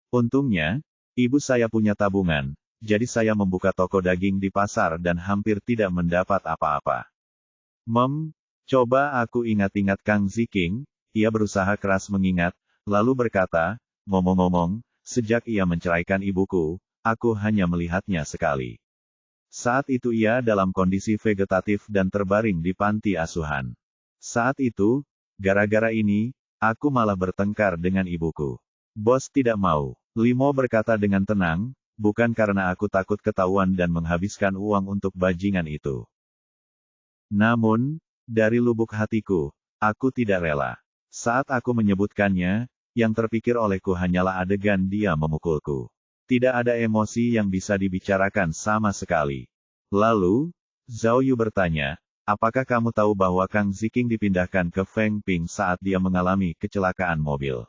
Untungnya, ibu saya punya tabungan, jadi saya membuka toko daging di pasar dan hampir tidak mendapat apa-apa. Coba aku ingat-ingat Kang Ziking, ia berusaha keras mengingat, lalu berkata, ngomong-ngomong, sejak ia menceraikan ibuku, aku hanya melihatnya sekali. Saat itu ia dalam kondisi vegetatif dan terbaring di panti asuhan. Saat itu, gara-gara ini, aku malah bertengkar dengan ibuku. Bos tidak mau. Limo berkata dengan tenang, bukan karena aku takut ketahuan dan menghabiskan uang untuk bajingan itu. Namun, dari lubuk hatiku, aku tidak rela. Saat aku menyebutkannya, yang terpikir olehku hanyalah adegan dia memukulku. Tidak ada emosi yang bisa dibicarakan sama sekali. Lalu, Zhao Yu bertanya, apakah kamu tahu bahwa Kang Ziking dipindahkan ke Feng Ping saat dia mengalami kecelakaan mobil?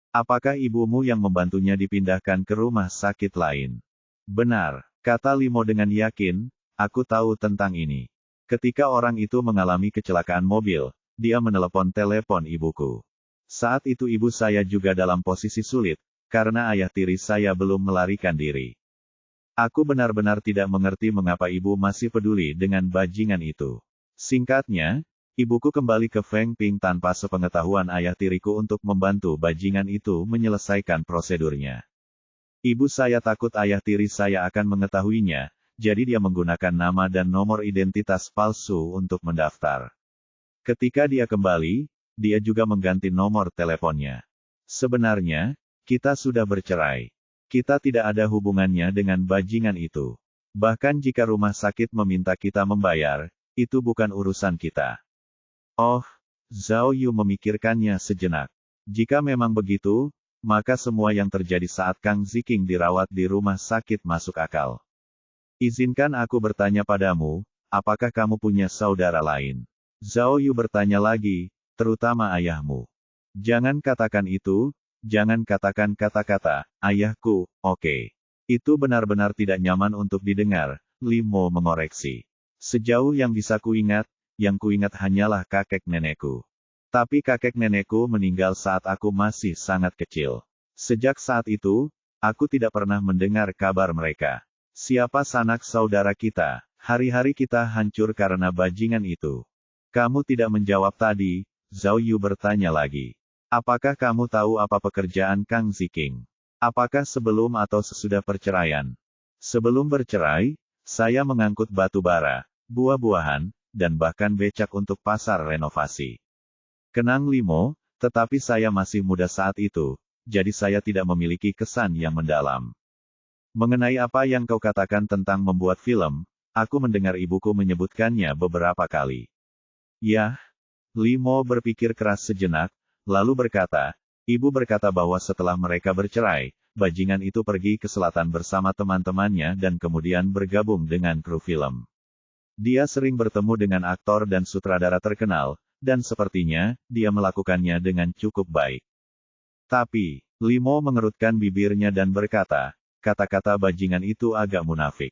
Apakah ibumu yang membantunya dipindahkan ke rumah sakit lain? Benar, kata Limo dengan yakin, aku tahu tentang ini. Ketika orang itu mengalami kecelakaan mobil, dia menelepon telepon ibuku. Saat itu ibu saya juga dalam posisi sulit, karena ayah tiri saya belum melarikan diri. Aku benar-benar tidak mengerti mengapa ibu masih peduli dengan bajingan itu. Singkatnya, ibuku kembali ke Feng Ping tanpa sepengetahuan ayah tiriku untuk membantu bajingan itu menyelesaikan prosedurnya. Ibu saya takut ayah tiri saya akan mengetahuinya, jadi dia menggunakan nama dan nomor identitas palsu untuk mendaftar. Ketika dia kembali, dia juga mengganti nomor teleponnya. Sebenarnya, kita sudah bercerai. Kita tidak ada hubungannya dengan bajingan itu. Bahkan jika rumah sakit meminta kita membayar, itu bukan urusan kita. Oh, Zhao Yu memikirkannya sejenak. Jika memang begitu, maka semua yang terjadi saat Kang Ziking dirawat di rumah sakit masuk akal. Izinkan aku bertanya padamu, apakah kamu punya saudara lain? Zhao Yu bertanya lagi, terutama ayahmu. Jangan katakan itu. Jangan katakan kata-kata, ayahku, oke. Itu benar-benar tidak nyaman untuk didengar, Limo mengoreksi. Sejauh yang bisa kuingat, yang kuingat hanyalah kakek nenekku. Tapi kakek nenekku meninggal saat aku masih sangat kecil. Sejak saat itu, aku tidak pernah mendengar kabar mereka. Siapa sanak saudara kita, hari-hari kita hancur karena bajingan itu. Kamu tidak menjawab tadi, Zhao Yu bertanya lagi. Apakah kamu tahu apa pekerjaan Kang Ziking? Apakah sebelum atau sesudah perceraian? Sebelum bercerai, saya mengangkut batu bara, buah-buahan, dan bahkan becak untuk pasar renovasi. Kenang Limo, tetapi saya masih muda saat itu, jadi saya tidak memiliki kesan yang mendalam. Mengenai apa yang kau katakan tentang membuat film, aku mendengar ibuku menyebutkannya beberapa kali. Yah, Limo berpikir keras sejenak, lalu berkata, ibu berkata bahwa setelah mereka bercerai, bajingan itu pergi ke selatan bersama teman-temannya dan kemudian bergabung dengan kru film. Dia sering bertemu dengan aktor dan sutradara terkenal, dan sepertinya, dia melakukannya dengan cukup baik. Tapi, Limo mengerutkan bibirnya dan berkata, kata-kata bajingan itu agak munafik.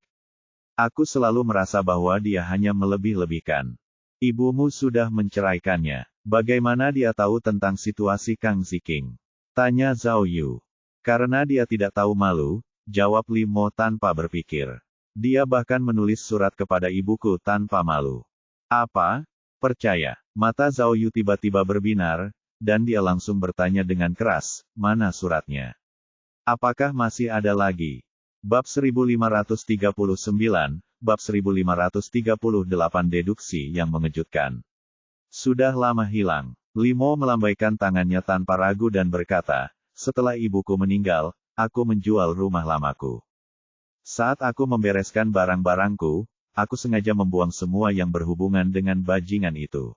Aku selalu merasa bahwa dia hanya melebih-lebihkan. Ibumu sudah menceraikannya. Bagaimana dia tahu tentang situasi Kang Ziking? Tanya Zhao Yu. Karena dia tidak tahu malu, jawab Limo tanpa berpikir. Dia bahkan menulis surat kepada ibuku tanpa malu. Apa? Percaya. Mata Zhao Yu tiba-tiba berbinar, dan dia langsung bertanya dengan keras, mana suratnya? Apakah masih ada lagi? Bab 1539, Bab 1538 Deduksi yang mengejutkan. Sudah lama hilang. Limo melambaikan tangannya tanpa ragu dan berkata, setelah ibuku meninggal, aku menjual rumah lamaku. Saat aku membereskan barang-barangku, aku sengaja membuang semua yang berhubungan dengan bajingan itu.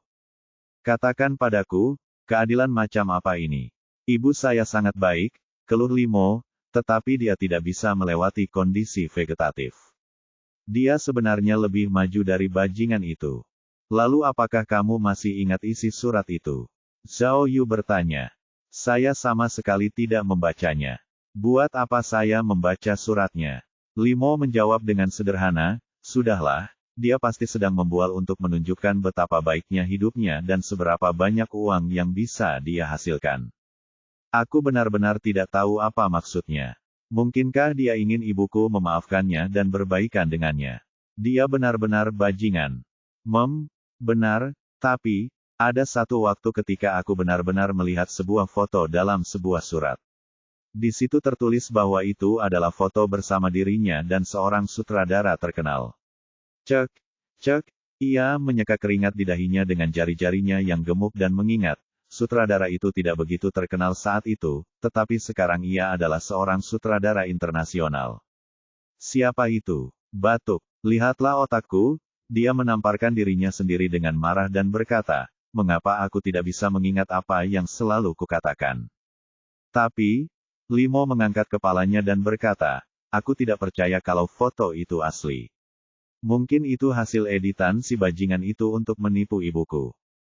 Katakan padaku, keadilan macam apa ini? Ibu saya sangat baik, keluh Limo, tetapi dia tidak bisa melewati kondisi vegetatif. Dia sebenarnya lebih maju dari bajingan itu. Lalu apakah kamu masih ingat isi surat itu? Zhao Yu bertanya. Saya sama sekali tidak membacanya. Buat apa saya membaca suratnya? Limo menjawab dengan sederhana, sudahlah, dia pasti sedang membual untuk menunjukkan betapa baiknya hidupnya dan seberapa banyak uang yang bisa dia hasilkan. Aku benar-benar tidak tahu apa maksudnya. Mungkinkah dia ingin ibuku memaafkannya dan berbaikan dengannya? Dia benar-benar bajingan. Benar, tapi, ada satu waktu ketika aku benar-benar melihat sebuah foto dalam sebuah surat. Di situ tertulis bahwa itu adalah foto bersama dirinya dan seorang sutradara terkenal. Cek, ia menyeka keringat di dahinya dengan jari-jarinya yang gemuk dan mengingat, sutradara itu tidak begitu terkenal saat itu, tetapi sekarang ia adalah seorang sutradara internasional. Siapa itu? Batuk. Lihatlah otakku, dia menamparkan dirinya sendiri dengan marah dan berkata, mengapa aku tidak bisa mengingat apa yang selalu kukatakan? Tapi, Limo mengangkat kepalanya dan berkata, aku tidak percaya kalau foto itu asli. Mungkin itu hasil editan si bajingan itu untuk menipu ibuku.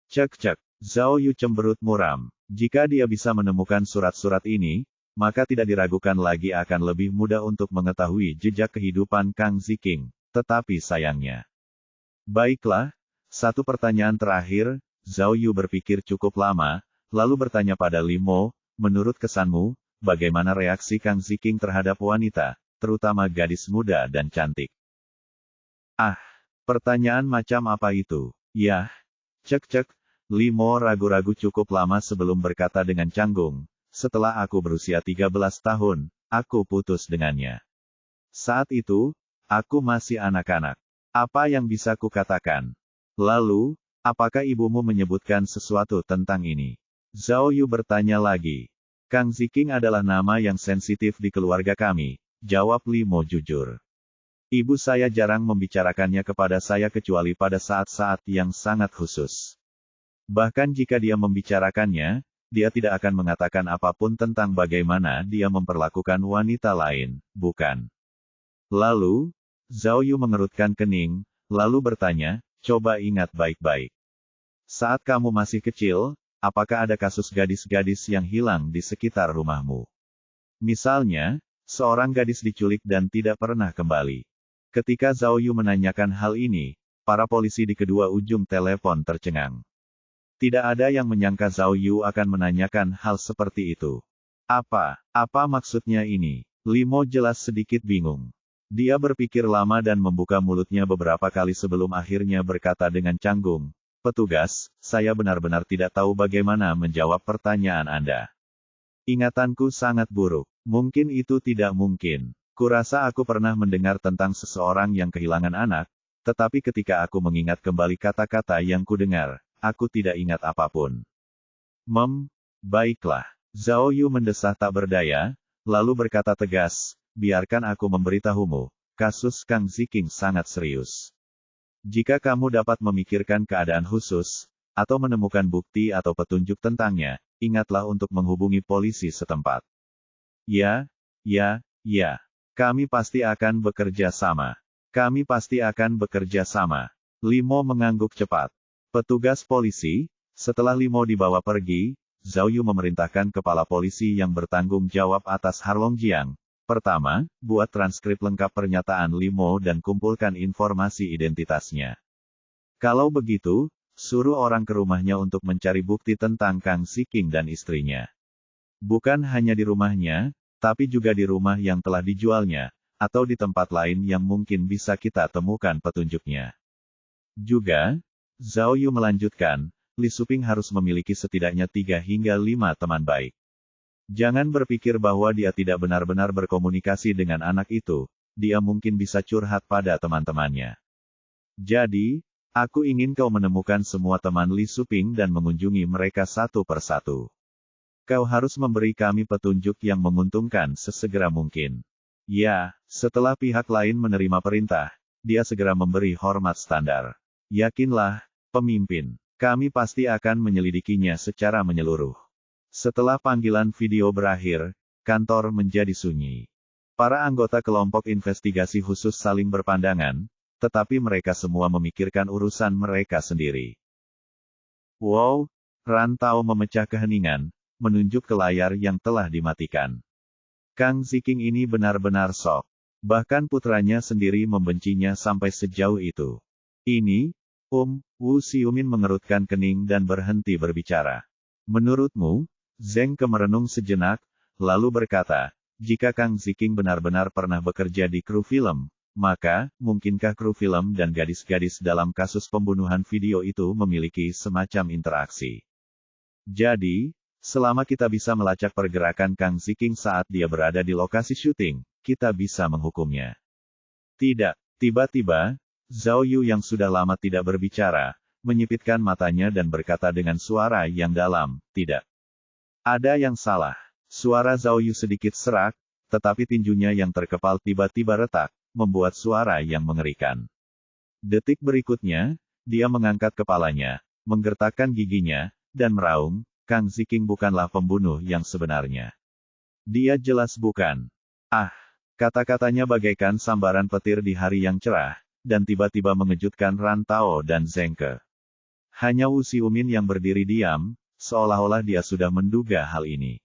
Cek, Zhao Yu cemberut muram. Jika dia bisa menemukan surat-surat ini, maka tidak diragukan lagi akan lebih mudah untuk mengetahui jejak kehidupan Kang Ziking. Tetapi sayangnya. Baiklah, satu pertanyaan terakhir, Zhao Yu berpikir cukup lama, lalu bertanya pada Limo, menurut kesanmu, bagaimana reaksi Kang Ziking terhadap wanita, terutama gadis muda dan cantik? Pertanyaan macam apa itu? Yah, cek, Limo ragu-ragu cukup lama sebelum berkata dengan canggung, setelah aku berusia 13 tahun, aku putus dengannya. Saat itu, aku masih anak-anak. Apa yang bisa kukatakan? Lalu, apakah ibumu menyebutkan sesuatu tentang ini? Zhao Yu bertanya lagi. Kang Ziking adalah nama yang sensitif di keluarga kami, jawab Limo jujur. Ibu saya jarang membicarakannya kepada saya kecuali pada saat-saat yang sangat khusus. Bahkan jika dia membicarakannya, dia tidak akan mengatakan apapun tentang bagaimana dia memperlakukan wanita lain, bukan? Lalu, Zhao Yu mengerutkan kening, lalu bertanya, coba ingat baik-baik. Saat kamu masih kecil, apakah ada kasus gadis-gadis yang hilang di sekitar rumahmu? Misalnya, seorang gadis diculik dan tidak pernah kembali. Ketika Zhao Yu menanyakan hal ini, para polisi di kedua ujung telepon tercengang. Tidak ada yang menyangka Zhao Yu akan menanyakan hal seperti itu. Apa maksudnya ini? Limo jelas sedikit bingung. Dia berpikir lama dan membuka mulutnya beberapa kali sebelum akhirnya berkata dengan canggung, petugas, saya benar-benar tidak tahu bagaimana menjawab pertanyaan Anda. Ingatanku sangat buruk. Mungkin itu tidak mungkin. Kurasa aku pernah mendengar tentang seseorang yang kehilangan anak, tetapi ketika aku mengingat kembali kata-kata yang kudengar, aku tidak ingat apapun. Baiklah. Zhao Yu mendesah tak berdaya, lalu berkata tegas, biarkan aku memberitahumu, kasus Kang Ziking sangat serius. Jika kamu dapat memikirkan keadaan khusus, atau menemukan bukti atau petunjuk tentangnya, ingatlah untuk menghubungi polisi setempat. Ya. Kami pasti akan bekerja sama. Limo mengangguk cepat. Petugas polisi, setelah Limo dibawa pergi, Zhao Yu memerintahkan kepala polisi yang bertanggung jawab atas Harlongjiang. Pertama, buat transkrip lengkap pernyataan Limo dan kumpulkan informasi identitasnya. Kalau begitu, suruh orang ke rumahnya untuk mencari bukti tentang Kang Ziking dan istrinya. Bukan hanya di rumahnya, tapi juga di rumah yang telah dijualnya, atau di tempat lain yang mungkin bisa kita temukan petunjuknya. Juga, Zhao Yu melanjutkan, Li Suping harus memiliki setidaknya 3 hingga 5 teman baik. Jangan berpikir bahwa dia tidak benar-benar berkomunikasi dengan anak itu, dia mungkin bisa curhat pada teman-temannya. Jadi, aku ingin kau menemukan semua teman Li Suping dan mengunjungi mereka satu persatu. Kau harus memberi kami petunjuk yang menguntungkan sesegera mungkin. Ya, setelah pihak lain menerima perintah, dia segera memberi hormat standar. Yakinlah, pemimpin, kami pasti akan menyelidikinya secara menyeluruh. Setelah panggilan video berakhir, kantor menjadi sunyi. Para anggota kelompok investigasi khusus saling berpandangan, tetapi mereka semua memikirkan urusan mereka sendiri. Wow, Ran Tao memecah keheningan, menunjuk ke layar yang telah dimatikan. Kang Ziking ini benar-benar sok. Bahkan putranya sendiri membencinya sampai sejauh itu. Ini, Wu Xiumin mengerutkan kening dan berhenti berbicara. Menurutmu? Zeng Ke merenung sejenak, lalu berkata, jika Kang Ziking benar-benar pernah bekerja di kru film, maka, mungkinkah kru film dan gadis-gadis dalam kasus pembunuhan video itu memiliki semacam interaksi? Jadi, selama kita bisa melacak pergerakan Kang Ziking saat dia berada di lokasi syuting, kita bisa menghukumnya. Tidak, tiba-tiba, Zhao Yu yang sudah lama tidak berbicara, menyipitkan matanya dan berkata dengan suara yang dalam, tidak. Ada yang salah. Suara Zhao Yu sedikit serak, tetapi tinjunya yang terkepal tiba-tiba retak, membuat suara yang mengerikan. Detik berikutnya, dia mengangkat kepalanya, menggertakkan giginya, dan meraung, Kang Ziking bukanlah pembunuh yang sebenarnya. Dia jelas bukan. Ah, kata-katanya bagaikan sambaran petir di hari yang cerah, dan tiba-tiba mengejutkan Ran Tao dan Zeng Ke. Hanya Wu Xiumin yang berdiri diam, seolah-olah dia sudah menduga hal ini.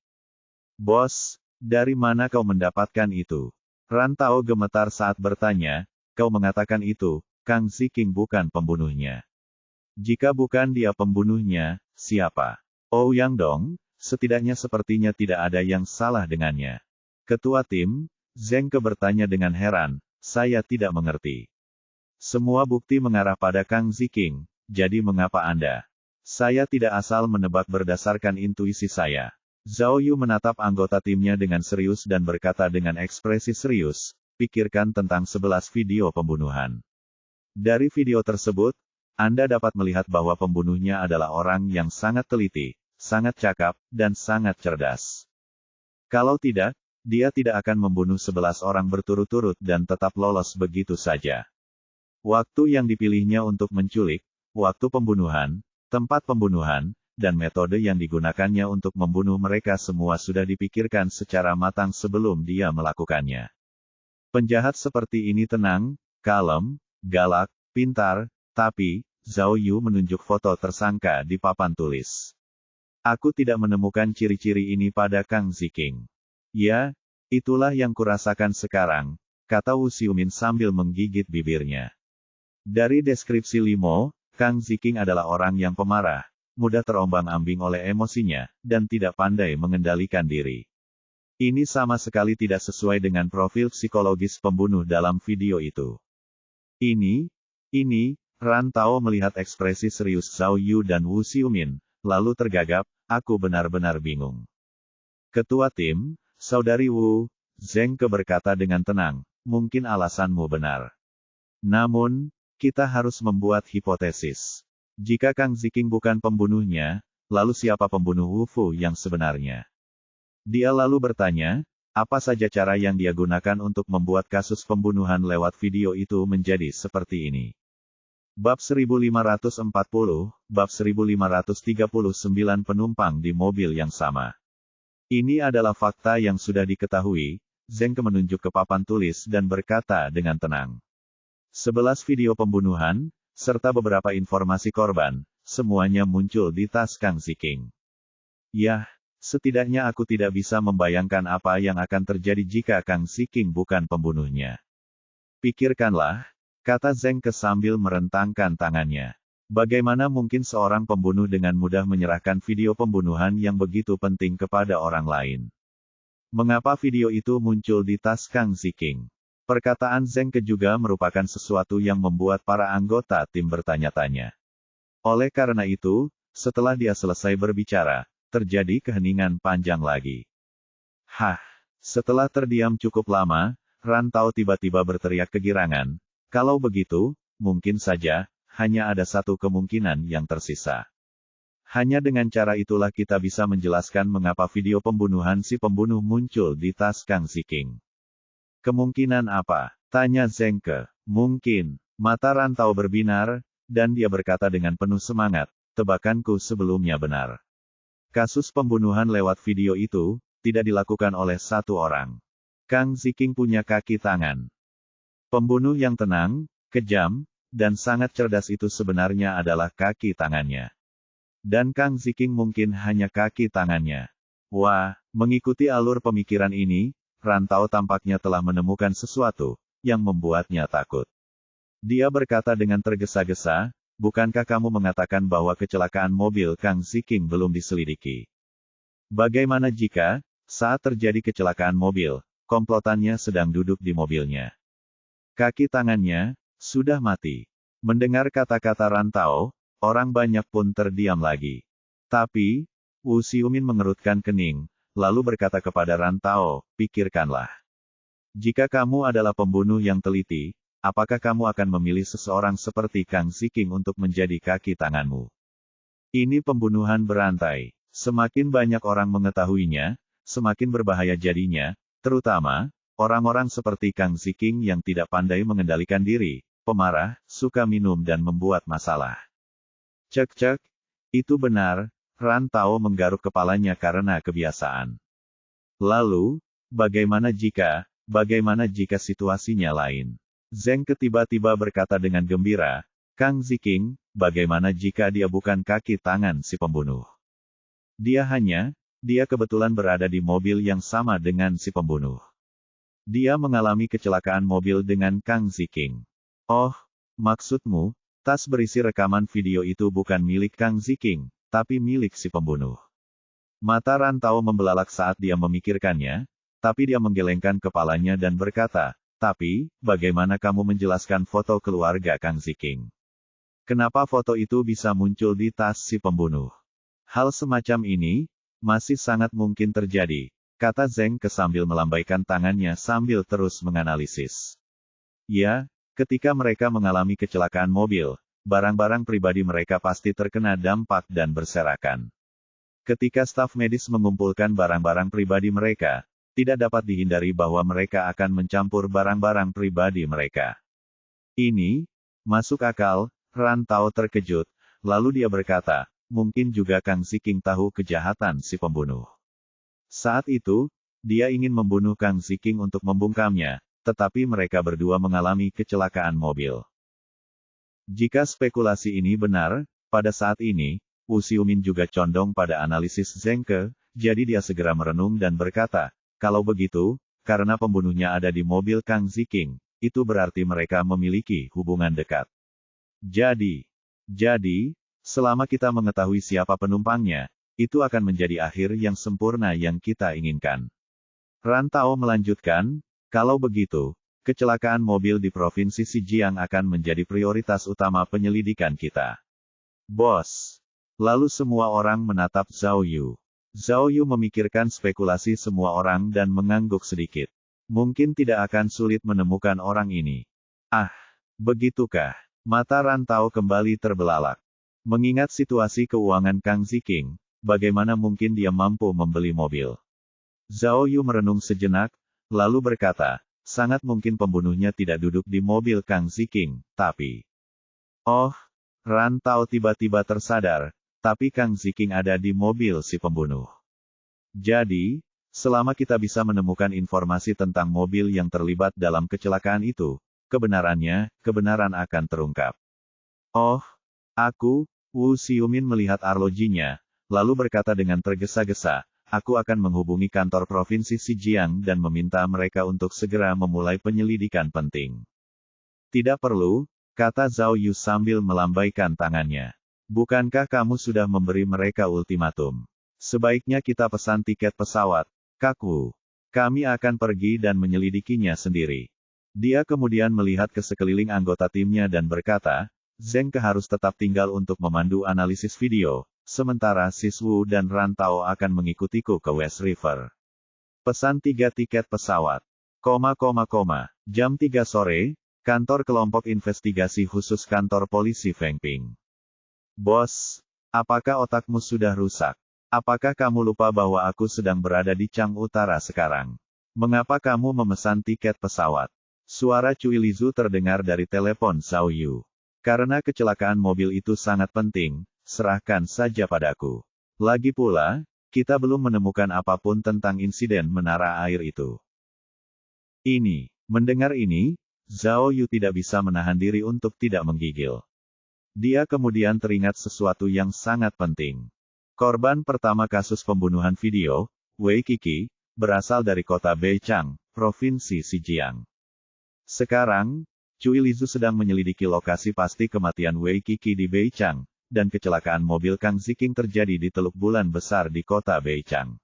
Bos, dari mana kau mendapatkan itu? Ran Tao gemetar saat bertanya, kau mengatakan itu, Kang Ziking bukan pembunuhnya. Jika bukan dia pembunuhnya, siapa? Ouyang Dong, setidaknya sepertinya tidak ada yang salah dengannya. Ketua tim, Zeng Ke bertanya dengan heran, saya tidak mengerti. Semua bukti mengarah pada Kang Ziking, jadi mengapa Anda? Saya tidak asal menebak berdasarkan intuisi saya. Zhao Yu menatap anggota timnya dengan serius dan berkata dengan ekspresi serius, pikirkan tentang 11 video pembunuhan. Dari video tersebut, Anda dapat melihat bahwa pembunuhnya adalah orang yang sangat teliti, sangat cakap, dan sangat cerdas. Kalau tidak, dia tidak akan membunuh 11 orang berturut-turut dan tetap lolos begitu saja. Waktu yang dipilihnya untuk menculik, waktu pembunuhan, tempat pembunuhan, dan metode yang digunakannya untuk membunuh mereka semua sudah dipikirkan secara matang sebelum dia melakukannya. Penjahat seperti ini tenang, kalem, galak, pintar, tapi, Zhao Yu menunjuk foto tersangka di papan tulis. Aku tidak menemukan ciri-ciri ini pada Kang Ziking. Ya, itulah yang kurasakan sekarang, kata Wu Xiumin sambil menggigit bibirnya. Dari deskripsi Limo, Kang Ziking adalah orang yang pemarah, mudah terombang-ambing oleh emosinya, dan tidak pandai mengendalikan diri. Ini sama sekali tidak sesuai dengan profil psikologis pembunuh dalam video itu. Ini, Ran Tao melihat ekspresi serius Zhao Yu dan Wu Xiumin, lalu tergagap, aku benar-benar bingung. Ketua tim, Saudari Wu, Zeng Ke berkata dengan tenang, mungkin alasanmu benar. Namun, kita harus membuat hipotesis. Jika Kang Ziking bukan pembunuhnya, lalu siapa pembunuh Wu Fu yang sebenarnya? Dia lalu bertanya, apa saja cara yang dia gunakan untuk membuat kasus pembunuhan lewat video itu menjadi seperti ini. Bab 1540, Bab 1539 penumpang di mobil yang sama. Ini adalah fakta yang sudah diketahui, Zeng Ke menunjuk ke papan tulis dan berkata dengan tenang. 11 video pembunuhan, serta beberapa informasi korban, semuanya muncul di tas Kang Ziking. Yah, setidaknya aku tidak bisa membayangkan apa yang akan terjadi jika Kang Ziking bukan pembunuhnya. Pikirkanlah, kata Zeng Ke sambil merentangkan tangannya. Bagaimana mungkin seorang pembunuh dengan mudah menyerahkan video pembunuhan yang begitu penting kepada orang lain? Mengapa video itu muncul di tas Kang Ziking? Perkataan Zeng Ke juga merupakan sesuatu yang membuat para anggota tim bertanya-tanya. Oleh karena itu, setelah dia selesai berbicara, terjadi keheningan panjang lagi. Hah! Setelah terdiam cukup lama, Ran Tao tiba-tiba berteriak kegirangan. Kalau begitu, mungkin saja, hanya ada satu kemungkinan yang tersisa. Hanya dengan cara itulah kita bisa menjelaskan mengapa video pembunuhan si pembunuh muncul di tas Kang Ziking. Kemungkinan apa? Tanya Zheng Ke. Mungkin. Mata Ran Tao berbinar, dan dia berkata dengan penuh semangat, tebakanku sebelumnya benar. Kasus pembunuhan lewat video itu, tidak dilakukan oleh satu orang. Kang Ziking punya kaki tangan. Pembunuh yang tenang, kejam, dan sangat cerdas itu sebenarnya adalah kaki tangannya. Dan Kang Ziking mungkin hanya kaki tangannya. Wah, mengikuti alur pemikiran ini, Ran Tao tampaknya telah menemukan sesuatu yang membuatnya takut. Dia berkata dengan tergesa-gesa, bukankah kamu mengatakan bahwa kecelakaan mobil Kang Ziking belum diselidiki? Bagaimana jika, saat terjadi kecelakaan mobil, komplotannya sedang duduk di mobilnya? Kaki tangannya sudah mati. Mendengar kata-kata Ran Tao, orang banyak pun terdiam lagi. Tapi, Wu Xiumin mengerutkan kening, lalu berkata kepada Ran Tao, pikirkanlah. Jika kamu adalah pembunuh yang teliti, apakah kamu akan memilih seseorang seperti Kang Ziking untuk menjadi kaki tanganmu? Ini pembunuhan berantai. Semakin banyak orang mengetahuinya, semakin berbahaya jadinya, terutama, orang-orang seperti Kang Ziking yang tidak pandai mengendalikan diri, pemarah, suka minum dan membuat masalah. Cek-cek, itu benar, Ran Tao menggaruk kepalanya karena kebiasaan. Lalu, bagaimana jika situasinya lain? Zheng Ke tiba-tiba berkata dengan gembira, Kang Ziking, bagaimana jika dia bukan kaki tangan si pembunuh? Dia kebetulan berada di mobil yang sama dengan si pembunuh. Dia mengalami kecelakaan mobil dengan Kang Ziking. Oh, maksudmu, tas berisi rekaman video itu bukan milik Kang Ziking, tapi milik si pembunuh. Mata Ran Tao membelalak saat dia memikirkannya, tapi dia menggelengkan kepalanya dan berkata, tapi, bagaimana kamu menjelaskan foto keluarga Kang Ziking? Kenapa foto itu bisa muncul di tas si pembunuh? Hal semacam ini, masih sangat mungkin terjadi, kata Zheng Ke sambil melambaikan tangannya sambil terus menganalisis. Ya, ketika mereka mengalami kecelakaan mobil, barang-barang pribadi mereka pasti terkena dampak dan berserakan. Ketika staf medis mengumpulkan barang-barang pribadi mereka, tidak dapat dihindari bahwa mereka akan mencampur barang-barang pribadi mereka. Ini, masuk akal, Ran Tao terkejut, lalu dia berkata, mungkin juga Kang Ziking tahu kejahatan si pembunuh. Saat itu, dia ingin membunuh Kang Ziking untuk membungkamnya, tetapi mereka berdua mengalami kecelakaan mobil. Jika spekulasi ini benar, pada saat ini, Wu Xiumin juga condong pada analisis Zheng Ke, jadi dia segera merenung dan berkata, kalau begitu, karena pembunuhnya ada di mobil Kang Ziking, itu berarti mereka memiliki hubungan dekat. Jadi, selama kita mengetahui siapa penumpangnya, itu akan menjadi akhir yang sempurna yang kita inginkan. Ran Tao melanjutkan, kalau begitu, kecelakaan mobil di Provinsi Zhejiang akan menjadi prioritas utama penyelidikan kita. Bos. Lalu semua orang menatap Zhao Yu. Zhao Yu memikirkan spekulasi semua orang dan mengangguk sedikit. Mungkin tidak akan sulit menemukan orang ini. Ah, begitukah? Mata Ran Tao kembali terbelalak. Mengingat situasi keuangan Kang Ziking, bagaimana mungkin dia mampu membeli mobil? Zhao Yu merenung sejenak, lalu berkata, sangat mungkin pembunuhnya tidak duduk di mobil Kang Ziking, tapi... Oh, Ran Tao tiba-tiba tersadar, tapi Kang Ziking ada di mobil si pembunuh. Jadi, selama kita bisa menemukan informasi tentang mobil yang terlibat dalam kecelakaan itu, kebenaran akan terungkap. Oh, Wu Xiumin melihat arlojinya, lalu berkata dengan tergesa-gesa, aku akan menghubungi kantor Provinsi Zhejiang dan meminta mereka untuk segera memulai penyelidikan penting. Tidak perlu, kata Zhao Yu sambil melambaikan tangannya. Bukankah kamu sudah memberi mereka ultimatum? Sebaiknya kita pesan tiket pesawat, Kak Wu. Kami akan pergi dan menyelidikinya sendiri. Dia kemudian melihat ke sekeliling anggota timnya dan berkata, Zheng Ke harus tetap tinggal untuk memandu analisis video, sementara Siswu dan Rantau akan mengikutiku ke West River. Pesan 3 tiket pesawat. Jam 3 sore, kantor kelompok investigasi khusus kantor polisi Fengping. Bos, apakah otakmu sudah rusak? Apakah kamu lupa bahwa aku sedang berada di Chang Utara sekarang? Mengapa kamu memesan tiket pesawat? Suara Cui Lizu terdengar dari telepon Zhao Yu. Karena kecelakaan mobil itu sangat penting, serahkan saja padaku. Lagi pula, kita belum menemukan apapun tentang insiden menara air itu. Mendengar ini, Zhao Yu tidak bisa menahan diri untuk tidak menggigil. Dia kemudian teringat sesuatu yang sangat penting. Korban pertama kasus pembunuhan video, Wei Qixi, berasal dari kota Beichang, Provinsi Zhejiang. Sekarang, Cui Lizu sedang menyelidiki lokasi pasti kematian Wei Qixi di Beichang, dan kecelakaan mobil Kang Ziqing terjadi di Teluk Bulan Besar di kota Beichang.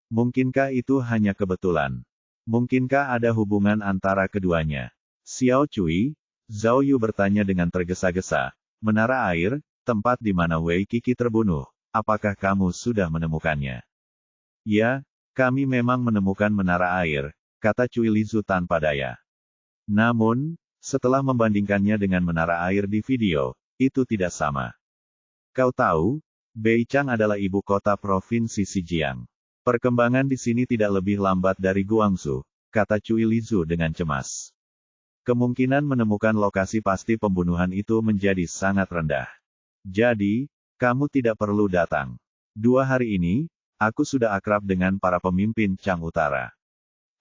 Mungkinkah itu hanya kebetulan? Mungkinkah ada hubungan antara keduanya? Xiao Cui, Zhao Yu bertanya dengan tergesa-gesa, menara air, tempat di mana Wei Qixi terbunuh, apakah kamu sudah menemukannya? Ya, kami memang menemukan menara air, kata Cui Lizu tanpa daya. Namun, setelah membandingkannya dengan menara air di video, itu tidak sama. Kau tahu, Beichang adalah ibu kota Provinsi Zhejiang. Perkembangan di sini tidak lebih lambat dari Guangzhou, kata Cui Lizu dengan cemas. Kemungkinan menemukan lokasi pasti pembunuhan itu menjadi sangat rendah. Jadi, kamu tidak perlu datang. 2 hari ini, aku sudah akrab dengan para pemimpin Chang Utara.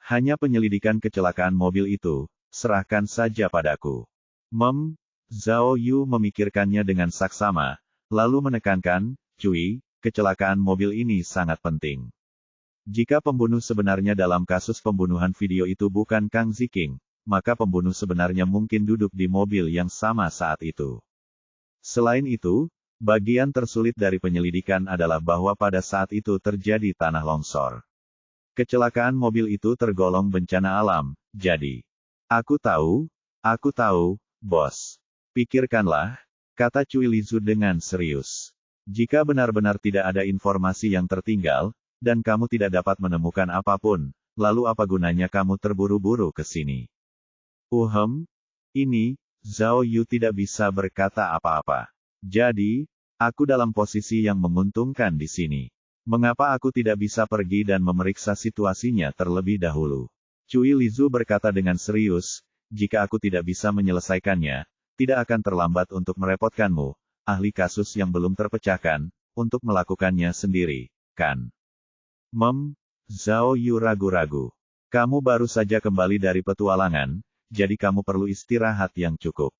Hanya penyelidikan kecelakaan mobil itu, serahkan saja padaku. Zhao Yu memikirkannya dengan saksama, lalu menekankan, Cui, kecelakaan mobil ini sangat penting. Jika pembunuh sebenarnya dalam kasus pembunuhan video itu bukan Kang Ziqing, maka pembunuh sebenarnya mungkin duduk di mobil yang sama saat itu. Selain itu, bagian tersulit dari penyelidikan adalah bahwa pada saat itu terjadi tanah longsor. Kecelakaan mobil itu tergolong bencana alam, jadi. Aku tahu, bos. Pikirkanlah, kata Cui Lizu dengan serius. Jika benar-benar tidak ada informasi yang tertinggal, dan kamu tidak dapat menemukan apapun, lalu apa gunanya kamu terburu-buru ke sini? Zhao Yu tidak bisa berkata apa-apa. Jadi, aku dalam posisi yang menguntungkan di sini. Mengapa aku tidak bisa pergi dan memeriksa situasinya terlebih dahulu? Cui Lizu berkata dengan serius, jika aku tidak bisa menyelesaikannya, tidak akan terlambat untuk merepotkanmu, ahli kasus yang belum terpecahkan, untuk melakukannya sendiri, kan? Zhao Yu ragu-ragu. Kamu baru saja kembali dari petualangan, jadi kamu perlu istirahat yang cukup.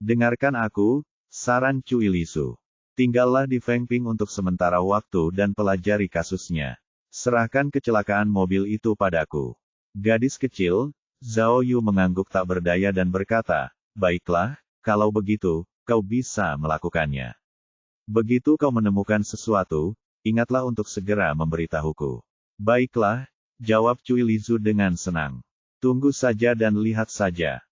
Dengarkan aku, saran Cui Lizu. Tinggallah di Fengping untuk sementara waktu dan pelajari kasusnya. Serahkan kecelakaan mobil itu padaku. Gadis kecil, Zhao Yu mengangguk tak berdaya dan berkata, baiklah, kalau begitu, kau bisa melakukannya. Begitu kau menemukan sesuatu, ingatlah untuk segera memberitahuku. Baiklah, jawab Cui Lizu dengan senang. Tunggu saja dan lihat saja.